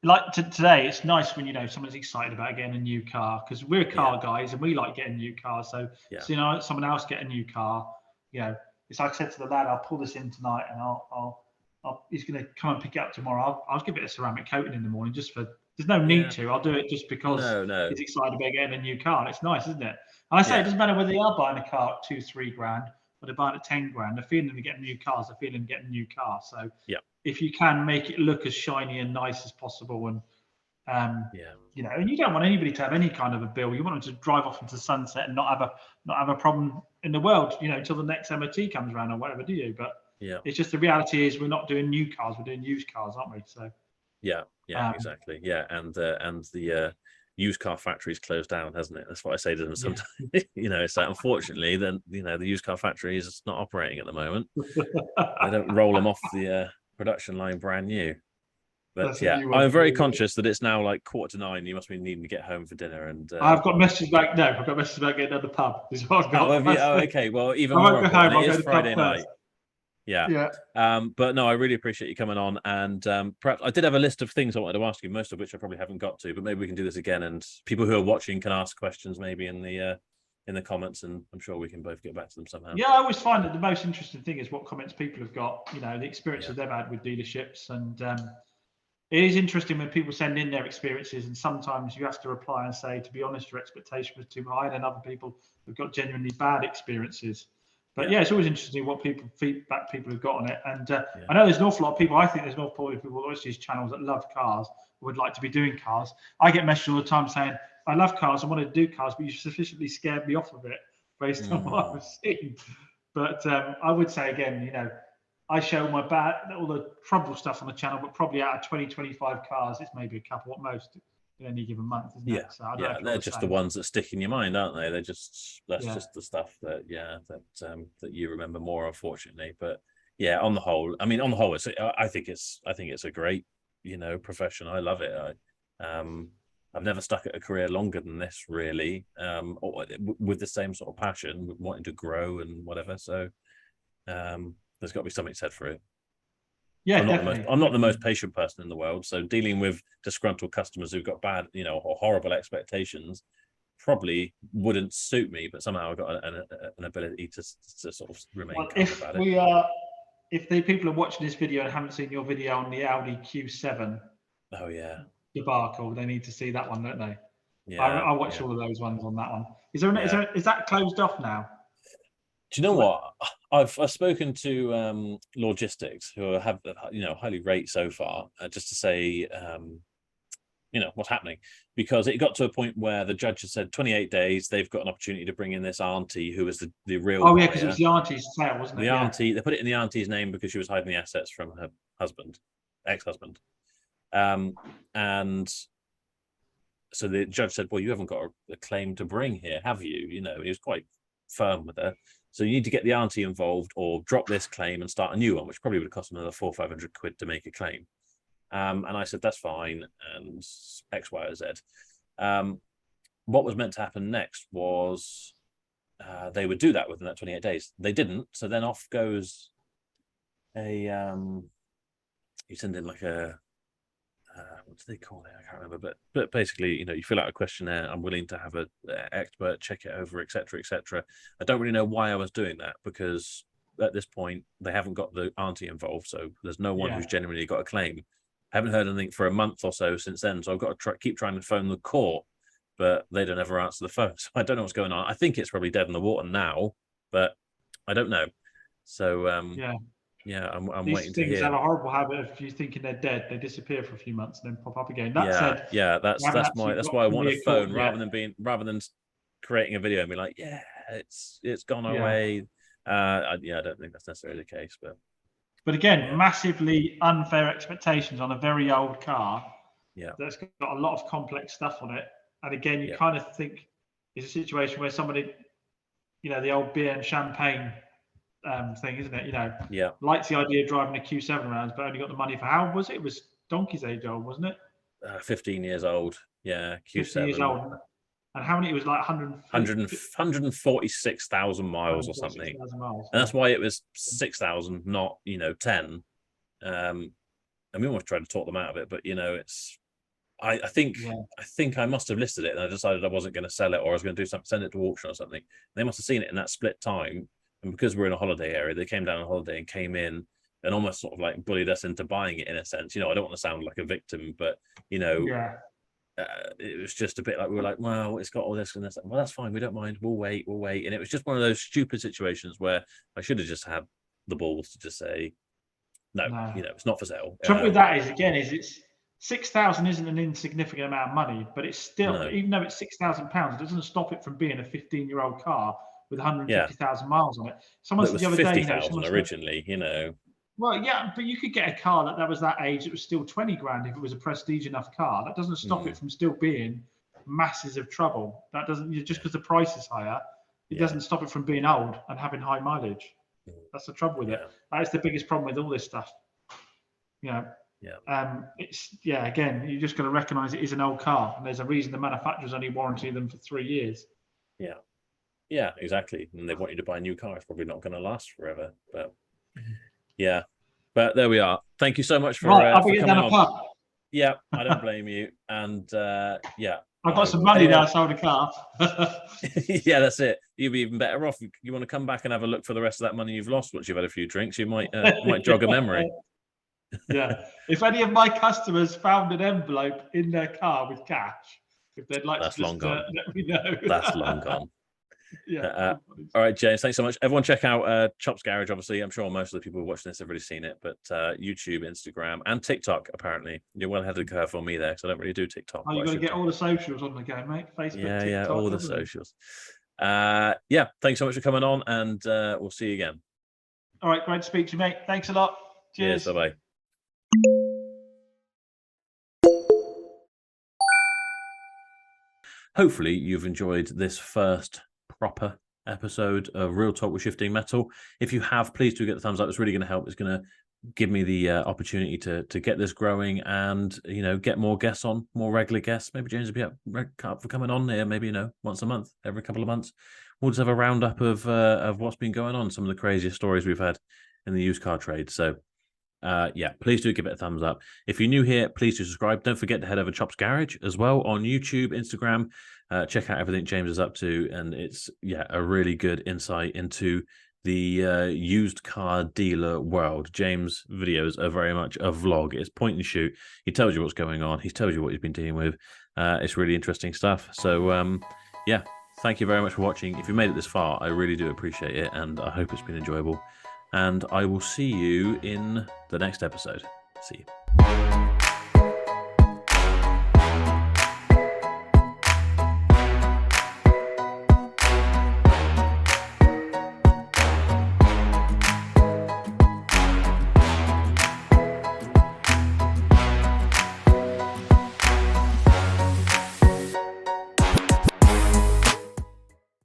Like today, it's nice when someone's excited about getting a new car, because we're car guys and we like getting new cars. So someone else get a new car. It's like I said to the lad, I'll pull this in tonight, and he's going to come and pick it up tomorrow. I'll give it a ceramic coating in the morning just for. There's no need to. I'll do it just because he's excited about getting a new car. It's nice, isn't it? And I say it doesn't matter whether they are buying a car at 2-3 grand or they're buying at 10 grand. They're feeling to get new cars. They're feeling to get a new car. So if you can make it look as shiny and nice as possible, and and you don't want anybody to have any kind of a bill. You want them to drive off into the sunset and not have a problem in the world, until the next MOT comes around or whatever, do you? But it's just the reality is we're not doing new cars, we're doing used cars, aren't we? So exactly. And the used car factory's closed down, hasn't it? That's what I say to them sometimes. It's like, unfortunately, then the used car factory is not operating at the moment. They don't roll them off the production line brand new. But I'm very conscious that it's now like 8:45. You must be needing to get home for dinner. And I've got messages back. No, I've got messages about getting at the pub. Okay. Well, even more important, it is Friday night. Yeah. But no, I really appreciate you coming on. And perhaps I did have a list of things I wanted to ask you, most of which I probably haven't got to. But maybe we can do this again, and people who are watching can ask questions maybe in the comments, and I'm sure we can both get back to them somehow. Yeah, I always find that the most interesting thing is what comments people have got. The experiences they've had with dealerships, and it is interesting when people send in their experiences, and sometimes you have to reply and say, to be honest, your expectation was too high, and then other people have got genuinely bad experiences. But it's always interesting what feedback people have got on it. And I know there's an awful lot of people, I think there's an awful lot of people who watch these channels that love cars, would like to be doing cars. I get messages all the time saying, I love cars, I want to do cars, but you sufficiently scared me off of it based on what I've seen. But I would say again, I show all the trouble stuff on the channel, but probably out of 20-25 cars, it's maybe a couple at most in any given month, isn't it? So they're just the ones that stick in your mind, aren't they? That's just the stuff that that you remember more, unfortunately. But yeah, on the whole, I mean, on the whole, I think it's a great, profession. I love it. I've never stuck at a career longer than this, really, or with the same sort of passion, wanting to grow and whatever. So there's got to be something said for it. Yeah, I'm not the most patient person in the world, so dealing with disgruntled customers who've got bad, or horrible expectations probably wouldn't suit me. But somehow I've got an ability to sort of remain calm about it. If the people are watching this video and haven't seen your video on the Audi Q7, oh yeah, debacle, they need to see that one, don't they? Yeah, I watched all of those ones on that one. Is that closed off now? Do you know what? I've spoken to logistics who have highly rate so far, just to say what's happening, because it got to a point where the judge had said 28 days. They've got an opportunity to bring in this auntie who was the real. Oh yeah, because it was the auntie's sale, wasn't it? The auntie, they put it in the auntie's name because she was hiding the assets from her ex-husband, and so the judge said, "Well, you haven't got a claim to bring here, have you?" He was quite firm with her. So you need to get the auntie involved or drop this claim and start a new one, which probably would have cost another £400 or £500 to make a claim. And I said, that's fine, and X, Y, or Z. What was meant to happen next was they would do that within that 28 days. They didn't. So then off goes you send in like a, what do they call it? I can't remember, but basically, you fill out a questionnaire. I'm willing to have an expert check it over, etc., etc. I don't really know why I was doing that, because at this point they haven't got the auntie involved, so there's no one who's genuinely got a claim. I haven't heard anything for a month or so since then, so I've got to keep trying to phone the court, but they don't ever answer the phone. So I don't know what's going on. I think it's probably dead in the water now, but I don't know. So yeah, I'm waiting to hear. These things have a horrible habit of, if you're thinking they're dead, they disappear for a few months and then pop up again. That's why I want a phone rather than creating a video and be like, yeah, it's gone away. I don't think that's necessarily the case, but again, massively unfair expectations on a very old car. Yeah, that's got a lot of complex stuff on it. And again, you kind of think it's a situation where somebody, the old beer and champagne thing, isn't it? Likes the idea of driving a Q7 around, but only got the money for, how was it? It was donkey's age old, wasn't it? 15 years old. Yeah, Q7. 15 years old. And how many? It was like 146,000 miles or something. Miles, and that's why it was 6,000, not 10. And we almost tried to talk them out of it, but it's. I think I must have listed it, and I decided I wasn't going to sell it, or I was going to do something, send it to auction or something. They must have seen it in that split time. And because we're in a holiday area, they came down on holiday and came in and almost sort of like bullied us into buying it, in a sense. I don't want to sound like a victim, but it was just a bit like, we were like, well, it's got all this and this. Well, that's fine. We don't mind. We'll wait. And it was just one of those stupid situations where I should have just had the balls to just say, no. It's not for sale. Trouble with that is it's 6,000 isn't an insignificant amount of money, but it's still, even though it's £6,000, it doesn't stop it from being a 15-year-old car with 150,000 miles on it. Someone said the other day, 50,000 originally, Well, yeah, but you could get a car that was that age. It was still 20 grand if it was a prestige enough car. That doesn't stop it from still being masses of trouble. That doesn't, just because the price is higher, it doesn't stop it from being old and having high mileage. That's the trouble with it. That is the biggest problem with all this stuff. Again, you just got to recognise it is an old car, and there's a reason the manufacturers only warranty them for 3 years. Yeah, exactly. And they want you to buy a new car. It's probably not going to last forever, but but there we are. Thank you so much for I'll be for getting down coming a on. pub. Yeah, I don't blame you. And I've got some money now. I sold a car. Yeah, that's it. You'll be even better off. You want to come back and have a look for the rest of that money you've lost once you've had a few drinks. You might jog a memory. If any of my customers found an envelope in their car with cash, if they'd like that's to long gone. Let me know. That's long gone. All right, James, thanks so much. Everyone check out Chop's Garage. Obviously, I'm sure most of the people watching this have already seen it, but YouTube, Instagram, and TikTok, apparently. You're well ahead of the curve on me there, because I don't really do TikTok. You've got to get all the socials on the go, mate. Facebook, TikTok, all the socials. Thanks so much for coming on, and we'll see you again. All right, great to speak to you, mate. Thanks a lot. Cheers. Bye-bye. Hopefully you've enjoyed this first proper episode of Real Talk with Shifting Metal. If you have, please do get the thumbs up. It's really going to help. It's going to give me the opportunity to get this growing and, get more guests on, more regular guests. Maybe James will be up for coming on here, maybe, once a month, every couple of months. We'll just have a roundup of what's been going on, some of the craziest stories we've had in the used car trade. So, please do give it a thumbs up. If you're new here, please do subscribe. Don't forget to head over to Chops Garage as well on YouTube, Instagram. Check out everything James is up to. And it's, a really good insight into the used car dealer world. James' videos are very much a vlog. It's point and shoot. He tells you what's going on. He tells you what he's been dealing with. It's really interesting stuff. So, thank you very much for watching. If you made it this far, I really do appreciate it. And I hope it's been enjoyable. And I will see you in the next episode. See you.